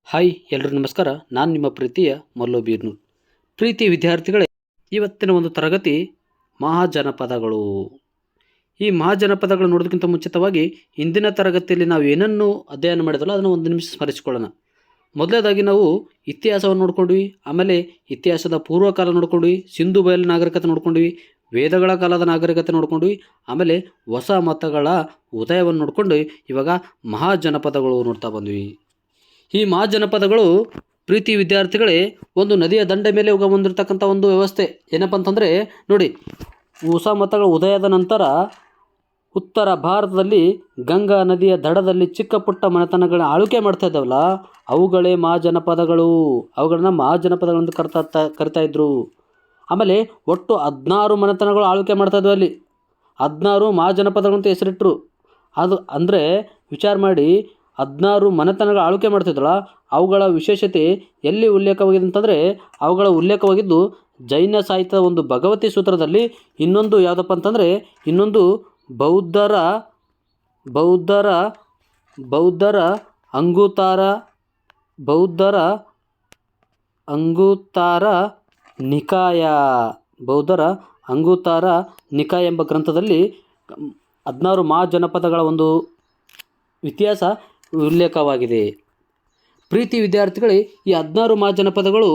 Hi ಎಲ್ರಿಗೂ ನಮಸ್ಕಾರ. ನಾನು ನಿಮ್ಮ ಪ್ರೀತಿಯ ಮಲ್ಲು ಬೀರ್ನೂರ್. ಪ್ರೀತಿ ವಿದ್ಯಾರ್ಥಿಗಳೇ, ಇವತ್ತಿನ ಒಂದು ತರಗತಿ ಮಹಾಜನಪದಗಳು. ಈ ಮಹಾಜನಪದಗಳು ನೋಡೋದಕ್ಕಿಂತ ಮುಂಚಿತವಾಗಿ ಇಂದಿನ ತರಗತಿಯಲ್ಲಿ ನಾವು ಏನನ್ನು ಅಧ್ಯಯನ ಮಾಡಿದಲ್ಲ ಅದನ್ನು ಒಂದು ನಿಮಿಷ ಸ್ಮರಿಸಿಕೊಳ್ಳೋಣ. ಮೊದಲನೇದಾಗಿ ನಾವು ಇತಿಹಾಸವನ್ನು ನೋಡ್ಕೊಂಡ್ವಿ, ಆಮೇಲೆ ಇತಿಹಾಸದ ಪೂರ್ವಕಾಲ ನೋಡ್ಕೊಂಡ್ವಿ, ಸಿಂಧು ಬಯಲು ನಾಗರಿಕತೆ ನೋಡ್ಕೊಂಡ್ವಿ, ವೇದಗಳ ಕಾಲದ ನಾಗರಿಕತೆ ನೋಡ್ಕೊಂಡ್ವಿ, ಆಮೇಲೆ ಹೊಸ ಮತಗಳ ಉದಯವನ್ನು ನೋಡ್ಕೊಂಡು ಇವಾಗ ಮಹಾಜನಪದಗಳು ನೋಡ್ತಾ ಬಂದ್ವಿ. ಈ ಮಹಾಜನಪದಗಳು ಪ್ರೀತಿ ವಿದ್ಯಾರ್ಥಿಗಳೇ ಒಂದು ನದಿಯ ದಂಡೆ ಮೇಲೆ ಹೊಂದಿರತಕ್ಕಂಥ ಒಂದು ವ್ಯವಸ್ಥೆ. ಏನಪ್ಪ ಅಂತಂದರೆ ನೋಡಿ, ಹೊಸ ಮತಗಳ ಉದಯದ ನಂತರ ಉತ್ತರ ಭಾರತದಲ್ಲಿ ಗಂಗಾ ನದಿಯ ದಡದಲ್ಲಿ ಚಿಕ್ಕ ಪುಟ್ಟ ಮನೆತನಗಳನ್ನ ಆಳ್ವಿಕೆ ಮಾಡ್ತಾ ಇದ್ದಾವಲ್ಲ, ಅವುಗಳೇ ಮಹಾಜನಪದಗಳು. ಅವುಗಳನ್ನ ಮಹಾಜನಪದಗಳೆಂದು ಕರಿತಾ ಇದ್ರು. ಆಮೇಲೆ ಒಟ್ಟು 16 ಮನೆತನಗಳು ಆಳ್ವಿಕೆ ಮಾಡ್ತಾ ಇದ್ವು. ಅಲ್ಲಿ 16 ಮಹಾಜನಪದಗಳಂತ ಹೆಸರಿಟ್ಟರು. ಅದು ಅಂದರೆ ವಿಚಾರ ಮಾಡಿ, 16 ಮನೆತನಗಳ ಆಳ್ವಿಕೆ ಮಾಡ್ತಿದ್ರಲ್ಲ, ಅವುಗಳ ವಿಶೇಷತೆ ಎಲ್ಲಿ ಉಲ್ಲೇಖವಾಗಿದೆ ಅಂತಂದರೆ, ಅವುಗಳ ಉಲ್ಲೇಖವಾಗಿದ್ದು ಜೈನ ಸಾಹಿತ್ಯದ ಒಂದು ಭಗವತಿ ಸೂತ್ರದಲ್ಲಿ. ಇನ್ನೊಂದು ಯಾವುದಪ್ಪ ಅಂತಂದರೆ, ಇನ್ನೊಂದು ಬೌದ್ಧರ ಅಂಗುತ್ತಾರ ನಿಕಾಯ ಎಂಬ ಗ್ರಂಥದಲ್ಲಿ 16 ಮಹಾಜನಪದಗಳ ಒಂದು ಇತಿಹಾಸ ಉಲ್ಲೇಖವಾಗಿದೆ. ಪ್ರೀತಿ ವಿದ್ಯಾರ್ಥಿಗಳೇ, ಈ 16 ಮಹಾಜನಪದಗಳು,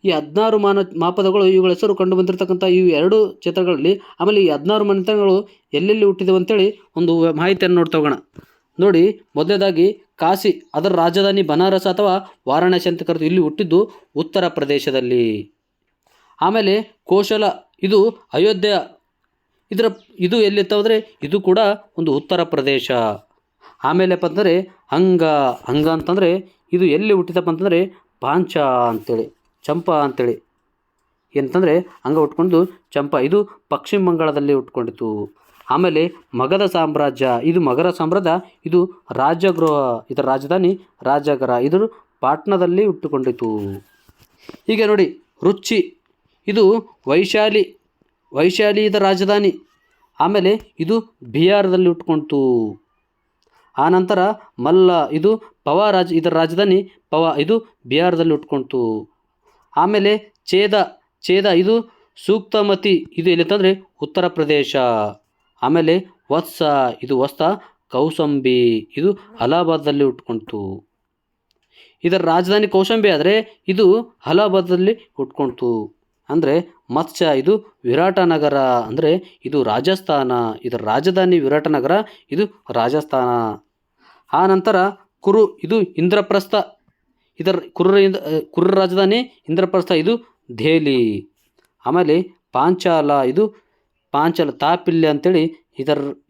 ಈ 16 ಮಹಾಪದಗಳು ಇವುಗಳ ಹೆಸರು ಕಂಡು ಬಂದಿರತಕ್ಕಂಥ ಈ 2 ಕ್ಷೇತ್ರಗಳಲ್ಲಿ, ಆಮೇಲೆ ಈ 16 ಮನೆತನಗಳು ಎಲ್ಲೆಲ್ಲಿ ಹುಟ್ಟಿದವು ಅಂತೇಳಿ ಒಂದು ಮಾಹಿತಿಯನ್ನು ನೋಡ್ತಾ ಹೋಗೋಣ. ನೋಡಿ, ಮೊದಲನೇದಾಗಿ ಕಾಶಿ, ಅದರ ರಾಜಧಾನಿ ಬನಾರಸ್ ಅಥವಾ ವಾರಾಣಸಿ ಅಂತ ಕರೆದು, ಇಲ್ಲಿ ಹುಟ್ಟಿದ್ದು ಉತ್ತರ ಪ್ರದೇಶದಲ್ಲಿ. ಆಮೇಲೆ ಕೋಶಲ, ಇದು ಅಯೋಧ್ಯ, ಇದು ಎಲ್ಲಿತ್ತಂದರೆ ಇದು ಕೂಡ ಒಂದು ಉತ್ತರ ಪ್ರದೇಶ. ಆಮೇಲೆ ಅಂತಂದರೆ ಅಂಗ ಅಂತಂದರೆ ಇದು ಎಲ್ಲಿ ಹುಟ್ಟಿದಪ್ಪ ಅಂತಂದರೆ ಚಂಪಾ ಅಂತೇಳಿ ಎಂತಂದರೆ ಅಂಗ ಹುಟ್ಕೊಂಡು ಚಂಪಾ, ಇದು ಪಶ್ಚಿಮ ಬಂಗಾಳದಲ್ಲಿ ಹುಟ್ಕೊಂಡಿತು. ಆಮೇಲೆ ಮಗಧ ಸಾಮ್ರಾಜ್ಯ, ಇದು ಇದು ರಾಜಗೃಹ, ಇದರ ರಾಜಧಾನಿ ರಾಜಗೃಹ, ಇದು ಪಾಟ್ನಾದಲ್ಲಿ ಹುಟ್ಟುಕೊಂಡಿತು. ಹೀಗೆ ನೋಡಿ, ರುಚಿ, ಇದು ವೈಶಾಲಿ, ಇದರ ರಾಜಧಾನಿ. ಆಮೇಲೆ ಇದು ಬಿಹಾರದಲ್ಲಿ ಹುಟ್ಕೊಳ್ತು. ಆನಂತರ ಮಲ್ಲ, ಇದು ಇದರ ರಾಜಧಾನಿ ಪವ, ಇದು ಬಿಹಾರದಲ್ಲಿ ಹುಟ್ಕೊಳ್ತು. ಆಮೇಲೆ ಛೇದ, ಇದು ಸೂಕ್ತಮತಿ, ಇದು ಎಲ್ಲಿತ್ತಂದರೆ ಉತ್ತರ ಪ್ರದೇಶ. ಆಮೇಲೆ ವತ್ಸ ಕೌಸಂಬಿ, ಇದು ಅಲಹಾಬಾದಲ್ಲಿ ಹುಟ್ಕೊಳ್ತು. ಇದರ ರಾಜಧಾನಿ ಕೌಶಂಬಿ ಆದರೆ ಇದು ಅಲಹಾಬಾದಲ್ಲಿ ಹುಟ್ಕೊಳ್ತು. ಅಂದರೆ ಮತ್ಸ್ಯ, ಇದು ವಿರಾಟನಗರ, ಅಂದರೆ ಇದು ರಾಜಸ್ಥಾನ, ಇದರ ರಾಜಧಾನಿ ವಿರಾಟನಗರ, ಇದು ರಾಜಸ್ಥಾನ. ಆನಂತರ ಕುರು, ಇದು ಇಂದ್ರಪ್ರಸ್ಥ, ಇದರ ಕುರ್ರ ರಾಜಧಾನಿ ಇಂದ್ರಪ್ರಸ್ಥ, ಇದು ದೆಹಲಿ. ಆಮೇಲೆ ಪಾಂಚಾಲ, ಇದು ತಾಪಿಲ್ಯ ಅಂತೇಳಿ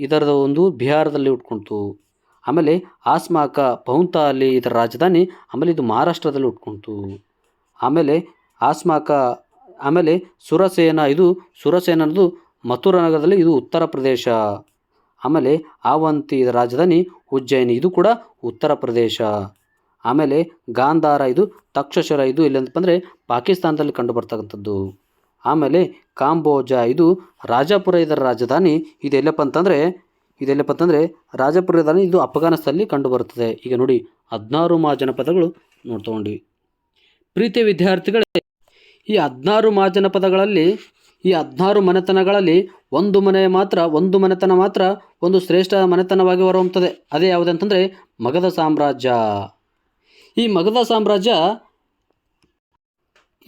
ಇದರ ಒಂದು ಬಿಹಾರದಲ್ಲಿ ಹುಟ್ಕೊಳ್ತು. ಆಮೇಲೆ ಆಸ್ಮಾಕ, ಪೌಂತಾಲಿ, ಇದರ ರಾಜಧಾನಿ, ಆಮೇಲೆ ಇದು ಮಹಾರಾಷ್ಟ್ರದಲ್ಲಿ ಹುಟ್ಕೊಳ್ತು. ಆಮೇಲೆ ಆಮೇಲೆ ಸುರಸೇನ, ಇದು ಅನ್ನೋದು ಮಥುರಾ ನಗರದಲ್ಲಿ, ಇದು ಉತ್ತರ ಪ್ರದೇಶ. ಆಮೇಲೆ ಆವಂತಿ, ಇದರ ರಾಜಧಾನಿ ಉಜ್ಜಯಿನಿ, ಇದು ಕೂಡ ಉತ್ತರ ಪ್ರದೇಶ. ಆಮೇಲೆ ಗಾಂಧಾರ, ಇದು ತಕ್ಷಶಿಲ, ಇದು ಎಲ್ಲಿಂದಪ್ಪ ಅಂದರೆ ಪಾಕಿಸ್ತಾನದಲ್ಲಿ ಕಂಡು ಬರ್ತಕ್ಕಂಥದ್ದು. ಆಮೇಲೆ ಕಾಂಬೋಜ, ಇದು ರಾಜಪುರ, ಇದರ ರಾಜಧಾನಿ. ಇದೆಲ್ಲಪ್ಪ ಅಂತಂದರೆ ರಾಜಪುರ ರಾಜಧಾನಿ, ಇದು ಅಫ್ಘಾನಿಸ್ತಾನದಲ್ಲಿ ಕಂಡು ಬರುತ್ತದೆ. ಈಗ ನೋಡಿ, 16 ಮಹಾಜನಪದಗಳು ನೋಡ್ತಗೊಂಡ್ವಿ. ಪ್ರೀತಿಯ ವಿದ್ಯಾರ್ಥಿಗಳೇ, ಈ 16 ಮಹಾಜನಪದಗಳಲ್ಲಿ, ಈ 16 ಮನೆತನಗಳಲ್ಲಿ ಒಂದು ಮನೆತನ ಮಾತ್ರ ಒಂದು ಶ್ರೇಷ್ಠ ಮನೆತನವಾಗಿ ಹೊರಹೊಮ್ಮುತ್ತದೆ. ಅದೇ ಯಾವುದಂತಂದರೆ ಮಗಧ ಸಾಮ್ರಾಜ್ಯ.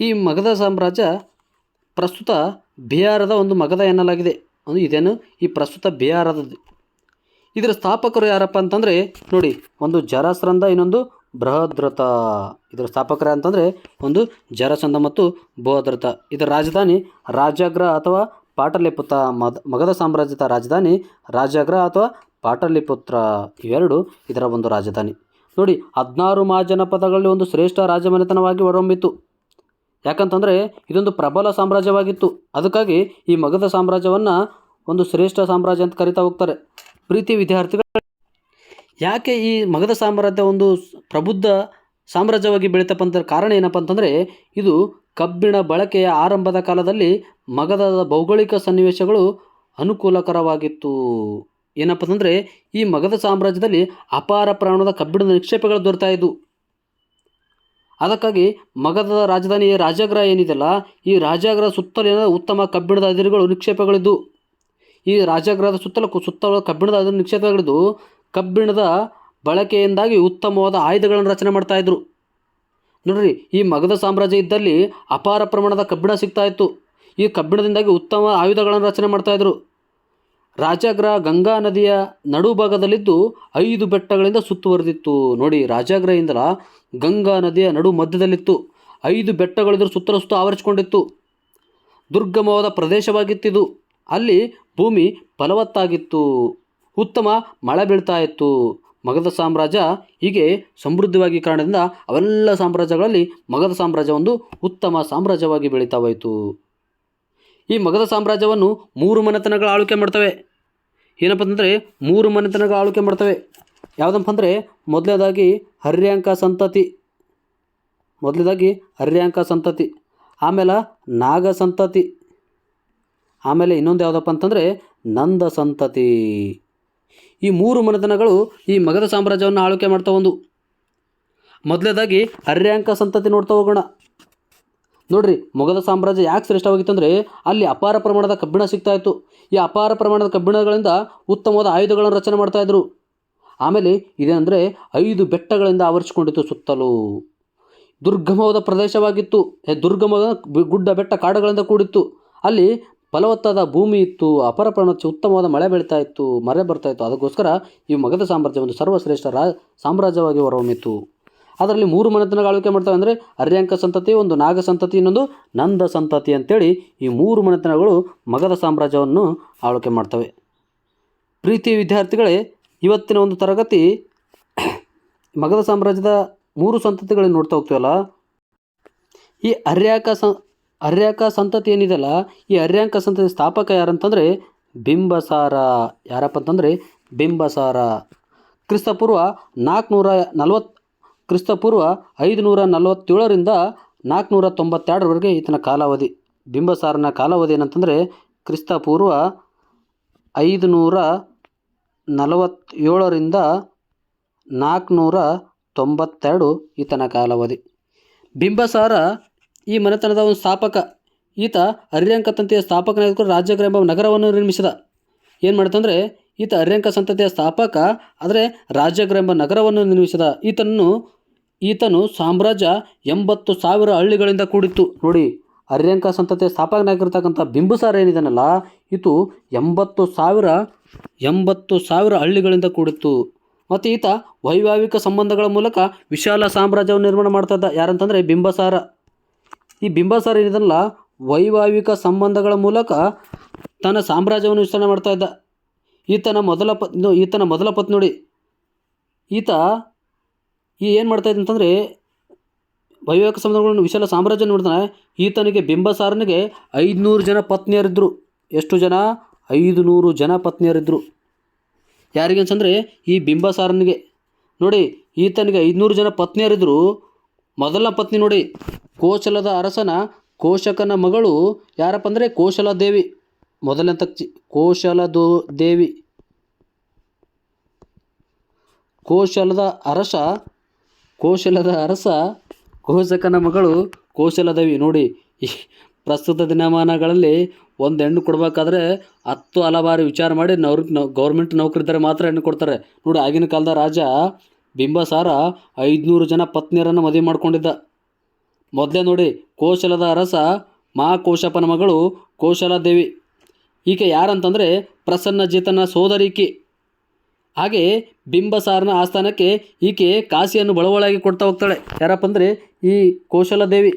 ಈ ಮಗಧ ಸಾಮ್ರಾಜ್ಯ ಪ್ರಸ್ತುತ ಬಿಹಾರದ ಒಂದು ಮಗಧ ಎನ್ನಲಾಗಿದೆ. ಇದೇನು ಈ ಪ್ರಸ್ತುತ ಬಿಹಾರದದ್ದು. ಇದರ ಸ್ಥಾಪಕರು ಯಾರಪ್ಪ ಅಂತಂದರೆ ನೋಡಿ, ಒಂದು ಜರಾಸಂಧ, ಇನ್ನೊಂದು ಬೃಹದ್ರಥ. ಇದರ ಸ್ಥಾಪಕರು ಅಂತಂದರೆ ಒಂದು ಜರಾಸಂಧ ಮತ್ತು ಬೃಹದ್ರಥ. ಇದರ ರಾಜಧಾನಿ ರಾಜಗೃಹ ಅಥವಾ ಪಾಟಲಿಪುತ್ರ. ಮಗಧ ಸಾಮ್ರಾಜ್ಯದ ರಾಜಧಾನಿ ರಾಜಗೃಹ ಅಥವಾ ಪಾಟಲಿಪುತ್ರ, ಇವೆರಡು ಇದರ ಒಂದು ರಾಜಧಾನಿ. ನೋಡಿ, 16 ಮಹಾಜನಪದಗಳಲ್ಲಿ ಒಂದು ಶ್ರೇಷ್ಠ ರಾಜಮನೆತನವಾಗಿ ಹೊರಹೊಮ್ಮಿತು. ಯಾಕಂತಂದರೆ ಇದೊಂದು ಪ್ರಬಲ ಸಾಮ್ರಾಜ್ಯವಾಗಿತ್ತು. ಅದಕ್ಕಾಗಿ ಈ ಮಗಧ ಸಾಮ್ರಾಜ್ಯವನ್ನು ಒಂದು ಶ್ರೇಷ್ಠ ಸಾಮ್ರಾಜ್ಯ ಅಂತ ಕರಿತಾ ಹೋಗ್ತಾರೆ. ಪ್ರೀತಿ ವಿದ್ಯಾರ್ಥಿಗಳು, ಯಾಕೆ ಈ ಮಗಧ ಸಾಮ್ರಾಜ್ಯ ಒಂದು ಪ್ರಬುದ್ಧ ಸಾಮ್ರಾಜ್ಯವಾಗಿ ಬೆಳೀತಪ್ಪ ಅಂತ ಕಾರಣ ಏನಪ್ಪ ಅಂತಂದರೆ, ಇದು ಕಬ್ಬಿಣ ಬಳಕೆಯ ಆರಂಭದ ಕಾಲದಲ್ಲಿ ಮಗಧದ ಭೌಗೋಳಿಕ ಸನ್ನಿವೇಶಗಳು ಅನುಕೂಲಕರವಾಗಿತ್ತು. ಏನಪ್ಪ ಅಂತಂದರೆ, ಈ ಮಗಧ ಸಾಮ್ರಾಜ್ಯದಲ್ಲಿ ಅಪಾರ ಪ್ರಮಾಣದ ಕಬ್ಬಿಣದ ನಿಕ್ಷೇಪಗಳು ದೊರೆತಾ ಇದ್ದವು. ಅದಕ್ಕಾಗಿ ಮಗಧದ ರಾಜಧಾನಿ ರಾಜಾಗ್ರಹ ಏನಿದೆಯಲ್ಲ, ಈ ರಾಜಾಗ್ರಹ ಸುತ್ತಲಿನ ಉತ್ತಮ ಕಬ್ಬಿಣದ ಅದಿರುಗಳು ನಿಕ್ಷೇಪಗಳಿದ್ದು, ಈ ರಾಜಾಗ್ರಹದ ಸುತ್ತಲೂ ಕಬ್ಬಿಣದ ಅದಿರು ನಿಕ್ಷೇಪಗಳಿದ್ದು ಕಬ್ಬಿಣದ ಬಳಕೆಯಿಂದಾಗಿ ಉತ್ತಮವಾದ ಆಯುಧಗಳನ್ನು ರಚನೆ ಮಾಡ್ತಾ ಇದ್ರು. ನೋಡ್ರಿ, ಈ ಮಗಧ ಸಾಮ್ರಾಜ್ಯ ಇದ್ದಲ್ಲಿ ಅಪಾರ ಪ್ರಮಾಣದ ಕಬ್ಬಿಣ ಸಿಗ್ತಾ ಇತ್ತು. ಈ ಕಬ್ಬಿಣದಿಂದಾಗಿ ಉತ್ತಮ ಆಯುಧಗಳನ್ನು ರಚನೆ ಮಾಡ್ತಾ ಇದ್ರು. ರಾಜಾಗ್ರಹ ಗಂಗಾ ನದಿಯ ನಡುಭಾಗದಲ್ಲಿದ್ದು 5 ಬೆಟ್ಟಗಳಿಂದ ಸುತ್ತುವರೆದಿತ್ತು. ನೋಡಿ, ರಾಜಾಗ್ರಹದಿಂದ ಗಂಗಾ ನದಿಯ ನಡು ಮಧ್ಯದಲ್ಲಿತ್ತು. 5 ಬೆಟ್ಟಗಳಿದ್ರು ಸುತ್ತಲೂ ಆವರಿಸಿಕೊಂಡಿತ್ತು. ದುರ್ಗಮವಾದ ಪ್ರದೇಶವಾಗಿತ್ತಿದು. ಅಲ್ಲಿ ಭೂಮಿ ಫಲವತ್ತಾಗಿತ್ತು, ಉತ್ತಮ ಮಳೆ ಬೀಳ್ತಾ ಇತ್ತು. ಮಗಧ ಸಾಮ್ರಾಜ್ಯ ಹೀಗೆ ಸಮೃದ್ಧವಾಗಿ ಕಾರಣದಿಂದ ಅವೆಲ್ಲ ಸಾಮ್ರಾಜ್ಯಗಳಲ್ಲಿ ಮಗಧ ಸಾಮ್ರಾಜ್ಯ ಒಂದು ಉತ್ತಮ ಸಾಮ್ರಾಜ್ಯವಾಗಿ ಬೆಳೀತಾ ಹೋಯಿತು. ಈ ಮಗಧ ಸಾಮ್ರಾಜ್ಯವನ್ನು 3 ಮನೆತನಗಳು ಆಳ್ವಿಕೆ ಮಾಡ್ತವೆ. ಏನಪ್ಪ ಅಂತಂದರೆ 3 ಮನೆತನಗಳು ಆಳ್ವಿಕೆ ಮಾಡ್ತವೆ. ಯಾವುದಪ್ಪ ಅಂದರೆ ಮೊದಲನೇದಾಗಿ ಹರ್ಯಾಂಕ ಸಂತತಿ, ಆಮೇಲೆ ನಾಗ ಸಂತತಿ, ಆಮೇಲೆ ಇನ್ನೊಂದು ಯಾವುದಪ್ಪ ಅಂತಂದರೆ ನಂದ ಸಂತತಿ. ಈ 3 ಮನೆತನಗಳು ಈ ಮಗಧ ಸಾಮ್ರಾಜ್ಯವನ್ನು ಆಳ್ವಿಕೆ ಮಾಡ್ತಾ ಒಂದು. ಮೊದಲನೇದಾಗಿ ಹರ್ಯಾಂಕ ಸಂತತಿ ನೋಡ್ತಾ ಹೋಗೋಣ. ನೋಡ್ರಿ, ಮಗಧ ಸಾಮ್ರಾಜ್ಯ ಯಾಕೆ ಶ್ರೇಷ್ಠವಾಗಿತ್ತು ಅಂದರೆ ಅಲ್ಲಿ ಅಪಾರ ಪ್ರಮಾಣದ ಕಬ್ಬಿಣ ಸಿಗ್ತಾ ಇತ್ತು. ಈ ಅಪಾರ ಪ್ರಮಾಣದ ಕಬ್ಬಿಣಗಳಿಂದ ಉತ್ತಮವಾದ ಆಯುಧಗಳನ್ನು ರಚನೆ ಮಾಡ್ತಾ ಇದ್ರು. ಆಮೇಲೆ ಇದೇನೆಂದರೆ 5 ಬೆಟ್ಟಗಳಿಂದ ಆವರಿಸಿಕೊಂಡಿತ್ತು ಸುತ್ತಲೂ. ದುರ್ಗಮವಾದ ಪ್ರದೇಶವಾಗಿತ್ತು. ದುರ್ಗಮವಾದ ಗುಡ್ಡ ಬೆಟ್ಟ ಕಾಡುಗಳಿಂದ ಕೂಡಿತ್ತು. ಅಲ್ಲಿ ಫಲವತ್ತಾದ ಭೂಮಿ ಇತ್ತು. ಅಪಾರ ಪ್ರಮಾಣದ ಉತ್ತಮವಾದ ಮಳೆ ಬರ್ತಾ ಇತ್ತು. ಅದಕ್ಕೋಸ್ಕರ ಈ ಮಗಧ ಸಾಮ್ರಾಜ್ಯ ಒಂದು ಸರ್ವಶ್ರೇಷ್ಠ ಸಾಮ್ರಾಜ್ಯವಾಗಿ ಹೊರಹೊಮ್ಮಿತು. ಅದರಲ್ಲಿ 3 ಮನೆತನಗಳು ಆಳ್ವಿಕೆ ಮಾಡ್ತವೆ ಅಂದರೆ ಹರ್ಯಾಂಕ ಸಂತತಿ, ಒಂದು ನಾಗ ಸಂತತಿ, ಇನ್ನೊಂದು ನಂದ ಸಂತತಿ ಅಂತೇಳಿ ಈ 3 ಮನೆತನಗಳು ಮಗಧ ಸಾಮ್ರಾಜ್ಯವನ್ನು ಆಳ್ವಿಕೆ ಮಾಡ್ತವೆ. ಪ್ರೀತಿಯ ವಿದ್ಯಾರ್ಥಿಗಳೇ, ಇವತ್ತಿನ ಒಂದು ತರಗತಿ ಮಗಧ ಸಾಮ್ರಾಜ್ಯದ 3 ಸಂತತಿಗಳನ್ನು ನೋಡ್ತಾ ಹೋಗ್ತೀವಲ್ಲ. ಈ ಹರ್ಯಾಕ ಸಂತತಿ ಏನಿದೆಯಲ್ಲ, ಈ ಹರ್ಯಾಂಕ ಸಂತತಿ ಸ್ಥಾಪಕ ಯಾರಂತಂದರೆ ಬಿಂಬಸಾರ. ಯಾರಪ್ಪ ಅಂತಂದರೆ ಬಿಂಬಸಾರ. ಕ್ರಿಸ್ತಪೂರ್ವ 547ರಿಂದ 492ರವರೆಗೆ ಈತನ ಕಾಲಾವಧಿ. ಬಿಂಬಸಾರನ ಕಾಲಾವಧಿ ಏನಂತಂದರೆ ಕ್ರಿಸ್ತಪೂರ್ವ 547ರಿಂದ 492 ಈತನ ಕಾಲಾವಧಿ. ಬಿಂಬಸಾರ ಈ ಮನೆತನದ ಒಂದು ಸ್ಥಾಪಕ. ಈತ ಹರ್ಯಾಂಕ ಸಂತತಿಯ ಸ್ಥಾಪಕನಾಗಿದ್ದರೂ ರಾಜಾಗ್ರಹ ಎಂಬ ನಗರವನ್ನು ನಿರ್ಮಿಸಿದ. ಏನು ಮಾಡ್ತಂದರೆ ಈತ ಹರ್ಯಾಂಕ ಸಂತತಿಯ ಸ್ಥಾಪಕ, ಆದರೆ ರಾಜಾಗ್ರಹ ಎಂಬ ನಗರವನ್ನು ನಿರ್ಮಿಸಿದ. ಈತನು ಸಾಮ್ರಾಜ್ಯ 80,000 ಹಳ್ಳಿಗಳಿಂದ ಕೂಡಿತ್ತು. ನೋಡಿ, ಹರ್ಯಾಂಕ ಸಂತತಿಯ ಸ್ಥಾಪಕನಾಗಿರ್ತಕ್ಕಂಥ ಬಿಂಬಸಾರ ಏನಿದನಲ್ಲ, ಇದು 80,000 ಹಳ್ಳಿಗಳಿಂದ ಕೂಡಿತ್ತು. ಮತ್ತು ಈತ ವೈವಾಹಿಕ ಸಂಬಂಧಗಳ ಮೂಲಕ ವಿಶಾಲ ಸಾಮ್ರಾಜ್ಯವನ್ನು ನಿರ್ಮಾಣ ಮಾಡ್ತಾ ಇದ್ದ. ಯಾರಂತಂದರೆ ಬಿಂಬಸಾರ. ಈ ಬಿಂಬಸಾರ ಏನಿದನಲ್ಲ, ವೈವಾಹಿಕ ಸಂಬಂಧಗಳ ಮೂಲಕ ತನ್ನ ಸಾಮ್ರಾಜ್ಯವನ್ನು ವಿಸ್ತರಣೆ ಮಾಡ್ತಾ ಇದ್ದ. ಈತನ ಮೊದಲ ಪತ್ನಿ ನೋಡಿ, ಈತ ಏನು ಮಾಡ್ತಾ ಇದ್ದ ಅಂತಂದರೆ ವೈವಾಹಿಕ ಸಂಬಂಧಗಳನ್ನು ವಿಶಾಲ ಸಾಮ್ರಾಜ್ಯ ನೋಡ್ತಾನೆ. ಈತನಿಗೆ ಬಿಂಬಸಾರನಿಗೆ 500 ಜನ ಪತ್ನಿಯರಿದ್ದರು. ಎಷ್ಟು ಜನ? 500 ಜನ ಪತ್ನಿಯರಿದ್ದರು. ಯಾರಿಗೆ ಅಂತಂದರೆ ಈ ಬಿಂಬಸಾರನಿಗೆ. ನೋಡಿ, ಈತನಿಗೆ 500 ಜನ ಪತ್ನಿಯರಿದ್ದರು. ಮೊದಲನ ಪತ್ನಿ ನೋಡಿ, ಕೋಶಲದ ಅರಸನ ಕೋಶಕನ ಮಗಳು ಯಾರಪ್ಪ ಅಂದರೆ ಕೋಶಲದೇವಿ. ಮೊದಲನೇ ತಕ್ಷಿ ಕೋಶಲದೇವಿ. ಕೋಶಲದ ಅರಸ ಕೋಶಕನ ಮಗಳು ಕೋಶಲದೇವಿ. ನೋಡಿ, ಈ ಪ್ರಸ್ತುತ ದಿನಮಾನಗಳಲ್ಲಿ ಒಂದು ಹೆಣ್ಣು ಕೊಡಬೇಕಾದ್ರೆ 10 ಹಲವಾರು ವಿಚಾರ ಮಾಡಿ ಗೌರ್ಮೆಂಟ್ ನೌಕರಿದ್ದಾರೆ ಮಾತ್ರ ಹೆಣ್ಣು ಕೊಡ್ತಾರೆ. ನೋಡಿ, ಆಗಿನ ಕಾಲದ ರಾಜ ಬಿಂಬಸಾರ 500 ಜನ ಪತ್ನಿಯರನ್ನು ಮದುವೆ ಮಾಡ್ಕೊಂಡಿದ್ದ. ಮೊದಲೇ ನೋಡಿ, ಕೋಶಲದ ಅರಸ ಮಹಾಕೋಶಪನ ಮಗಳು ಕೋಶಲದೇವಿ. ಈಕೆ ಯಾರಂತಂದರೆ ಪ್ರಸನ್ನಜಿತನ ಸೋದರಿಕೆ. ಹಾಗೆ ಬಿಂಬಸಾರನ ಆಸ್ಥಾನಕ್ಕೆ ಈಕೆ ಕಾಸಿಯನ್ನು ಬಳವಳಾಗಿ ಕೊಡ್ತಾ ಹೋಗ್ತಾಳೆ. ಯಾರಪ್ಪ ಅಂದರೆ ಈ ಕೋಶಲದೇವಿ.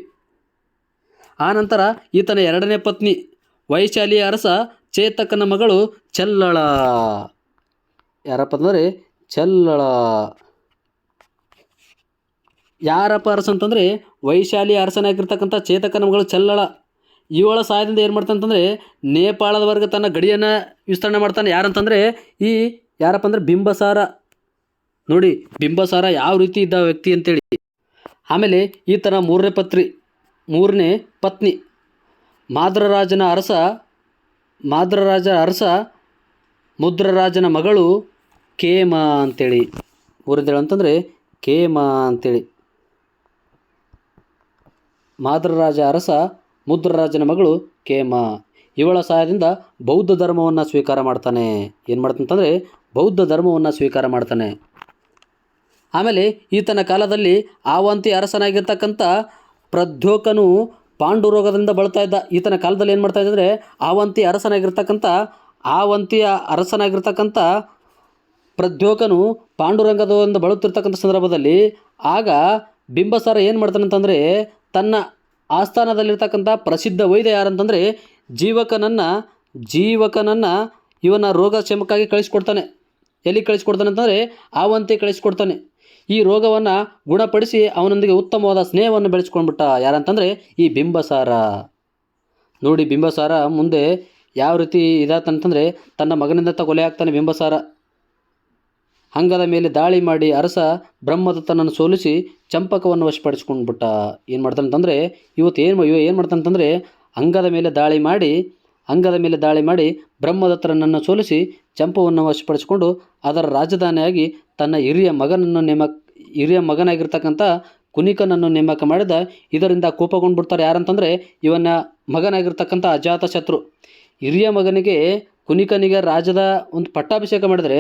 ಆನಂತರ ಈತನ 2ನೇ ಪತ್ನಿ ವೈಶಾಲಿಯ ಅರಸ ಚೇತಕನ ಮಗಳು ಚೆಲ್ಲಳ. ಯಾರಪ್ಪ ಅಂದರೆ ಚೆಲ್ಲಳ. ಯಾರಪ್ಪ ಅರಸ ಅಂತಂದರೆ ವೈಶಾಲಿಯ ಅರಸನಾಗಿರ್ತಕ್ಕಂಥ ಚೇತಕನ ಮಗಳು ಚೆಲ್ಲಳ. ಇವಳ ಸಹಾಯದಿಂದ ಏನು ಮಾಡ್ತಾನೆ ಅಂತಂದರೆ ನೇಪಾಳದವರೆಗೆ ತನ್ನ ಗಡಿಯನ್ನು ವಿಸ್ತರಣೆ ಮಾಡ್ತಾನೆ. ಯಾರಂತಂದರೆ ಯಾರಪ್ಪ ಅಂದರೆ ಬಿಂಬಸಾರ. ನೋಡಿ, ಬಿಂಬಸಾರ ಯಾವ ರೀತಿ ಇದ್ದ ವ್ಯಕ್ತಿ ಅಂತೇಳಿ. ಆಮೇಲೆ ಈತನ 3ನೇ ಪತ್ನಿ ಮಾದ್ರರಾಜನ ಅರಸ ಮುದ್ರರಾಜನ ಮಗಳು ಕೇಮ ಅಂತೇಳಿ. ಊರಿದ್ದೇಳು ಅಂತಂದರೆ ಕೇಮ ಅಂತೇಳಿ. ಮಾದ್ರರಾಜ ಅರಸ ಮುದ್ರರಾಜನ ಮಗಳು ಕೇಮ. ಇವಳ ಸಹಾಯದಿಂದ ಬೌದ್ಧ ಧರ್ಮವನ್ನು ಸ್ವೀಕಾರ ಮಾಡ್ತಾನೆ. ಏನು ಮಾಡ್ತಾನಂತಂದರೆ ಬೌದ್ಧ ಧರ್ಮವನ್ನು ಸ್ವೀಕಾರ ಮಾಡ್ತಾನೆ. ಆಮೇಲೆ ಈತನ ಕಾಲದಲ್ಲಿ ಆವಂತಿ ಅರಸನಾಗಿರ್ತಕ್ಕಂಥ ಪ್ರದ್ಯೋಕನು ಪಾಂಡುರೋಗದಿಂದ ಬಳಲ್ತಾ ಇದ್ದ. ಈತನ ಕಾಲದಲ್ಲಿ ಏನು ಮಾಡ್ತಾ ಇದ್ದರೆ ಆವಂತಿಯ ಅರಸನಾಗಿರ್ತಕ್ಕಂಥ ಪ್ರದ್ಯೋಕನು ಪಾಂಡುರಂಗದಿಂದ ಬಳಲುತ್ತಿರ್ತಕ್ಕಂಥ ಸಂದರ್ಭದಲ್ಲಿ ಆಗ ಬಿಂಬಸಾರ ಏನು ಮಾಡ್ತಾನಂತಂದರೆ ತನ್ನ ಆಸ್ಥಾನದಲ್ಲಿರ್ತಕ್ಕಂಥ ಪ್ರಸಿದ್ಧ ವೈದ್ಯ ಯಾರಂತಂದರೆ ಜೀವಕನನ್ನು ಇವನ ರೋಗಕ್ಷೇಮಕ್ಕಾಗಿ ಕಳಿಸ್ಕೊಡ್ತಾನೆ. ಎಲ್ಲಿ ಕಳಿಸ್ಕೊಡ್ತಾನೆ ಅಂತಂದರೆ ಆವಂತಿ ಕಳಿಸ್ಕೊಡ್ತಾನೆ. ಈ ರೋಗವನ್ನು ಗುಣಪಡಿಸಿ ಅವನೊಂದಿಗೆ ಉತ್ತಮವಾದ ಸ್ನೇಹವನ್ನು ಬೆಳೆಸ್ಕೊಂಡ್ಬಿಟ್ಟ. ಯಾರಂತಂದರೆ ಈ ಬಿಂಬಸಾರ. ನೋಡಿ ಬಿಂಬಸಾರ ಮುಂದೆ ಯಾವ ರೀತಿ ಇದಾತಂತಂದರೆ ತನ್ನ ಮಗನಿಂದ ಕೊಲೆ ಆಗ್ತಾನೆ ಬಿಂಬಸಾರ. ಅಂಗದ ಮೇಲೆ ದಾಳಿ ಮಾಡಿ ಅರಸ ಬ್ರಹ್ಮದತ್ತನನ್ನು ಸೋಲಿಸಿ ಚಂಪಕವನ್ನು ವಶಪಡಿಸ್ಕೊಂಡ್ಬಿಟ್ಟ. ಏನು ಮಾಡ್ತಾನಂತಂದರೆ ಏನು ಮಾಡ್ತಾನಂತಂದರೆ ಅಂಗದ ಮೇಲೆ ದಾಳಿ ಮಾಡಿ ಬ್ರಹ್ಮದತ್ತನನ್ನು ಸೋಲಿಸಿ ಚಂಪವನ್ನು ವಶಪಡಿಸಿಕೊಂಡು ಅದರ ರಾಜಧಾನಿಯಾಗಿ ತನ್ನ ಹಿರಿಯ ಮಗನಾಗಿರ್ತಕ್ಕಂಥ ಕುನಿಕನನ್ನು ನೇಮಕ ಮಾಡಿದ. ಇದರಿಂದ ಕೋಪಗೊಂಡ್ಬಿಡ್ತಾರೆ ಯಾರಂತಂದರೆ ಇವನ ಮಗನಾಗಿರ್ತಕ್ಕಂಥ ಅಜಾತಶತ್ರು. ಹಿರಿಯ ಮಗನಿಗೆ ಕುನಿಕನಿಗೆ ರಾಜದ ಒಂದು ಪಟ್ಟಾಭಿಷೇಕ ಮಾಡಿದರೆ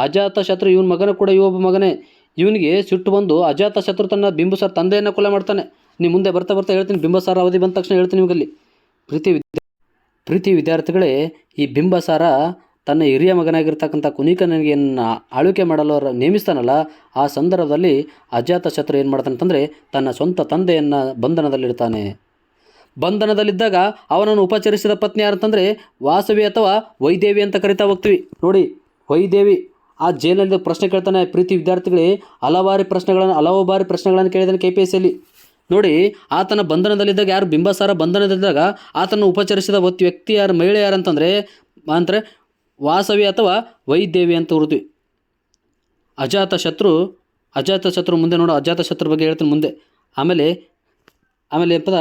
ಅಜಾತಶತ್ರು ಇವನ ಮಗನ ಕೂಡ ಒಬ್ಬ ಮಗನೇ. ಇವನಿಗೆ ಸಿಟ್ಟು ಬಂದು ಅಜಾತಶತ್ರು ತನ್ನ ಬಿಂಬಸಾರ ತಂದೆಯನ್ನು ಕೊಲೆ ಮಾಡ್ತಾನೆ. ನೀವು ಮುಂದೆ ಬರ್ತಾ ಹೇಳ್ತೀನಿ. ಬಿಂಬಸಾರ ಅವಧಿ ಬಂದ ತಕ್ಷಣ ಹೇಳ್ತೀನಿ ನಿಮಗಲ್ಲಿ. ಪ್ರೀತಿ ವಿದ್ಯಾರ್ಥಿಗಳೇ, ಈ ಬಿಂಬಸಾರ ತನ್ನ ಹಿರಿಯ ಮಗನಾಗಿರ್ತಕ್ಕಂಥ ಕುನಿಕನಿಗೆ ಆಳ್ವಿಕೆ ಮಾಡಲು ನೇಮಿಸ್ತಾನಲ್ಲ, ಆ ಸಂದರ್ಭದಲ್ಲಿ ಅಜಾತಶತ್ರು ಏನು ಮಾಡ್ತಾನಂತಂದರೆ ತನ್ನ ಸ್ವಂತ ತಂದೆಯನ್ನು ಬಂಧನದಲ್ಲಿಡ್ತಾನೆ. ಬಂಧನದಲ್ಲಿದ್ದಾಗ ಅವನನ್ನು ಉಪಚರಿಸಿದ ಪತ್ನಿ ಯಾರಂತಂದರೆ ವಾಸವಿ ಅಥವಾ ವೈದೇವಿ ಅಂತ ಕರಿತಾ ಹೋಗ್ತೀವಿ. ನೋಡಿ ವೈದೇವಿ ಆ ಜೈಲಿನಲ್ಲಿ ಪ್ರಶ್ನೆ ಕೇಳ್ತಾನೆ. ಪ್ರೀತಿ ವಿದ್ಯಾರ್ಥಿಗಳೇ, ಹಲವು ಬಾರಿ ಪ್ರಶ್ನೆಗಳನ್ನು ಕೇಳಿದಾನೆ KPSCಯಲ್ಲಿ. ನೋಡಿ ಆತನ ಬಂಧನದಲ್ಲಿದ್ದಾಗ ಯಾರು ಬಿಂಬಸಾರ ಬಂಧನದಲ್ಲಿದ್ದಾಗ ಆತನ ಉಪಚರಿಸಿದ ವ್ಯಕ್ತಿ ಯಾರು ಮಹಿಳೆ ಯಾರಂತಂದರೆ ವಾಸವಿ ಅಥವಾ ವೈದೇವಿ ಅಂತ ಉರ್ದ್ವಿ. ಅಜಾತಶತ್ರು ಮುಂದೆ ನೋಡು, ಅಜಾತಶತ್ರು ಬಗ್ಗೆ ಹೇಳ್ತೀನಿ ಮುಂದೆ. ಆಮೇಲೆ ಏನಪ್ಪದ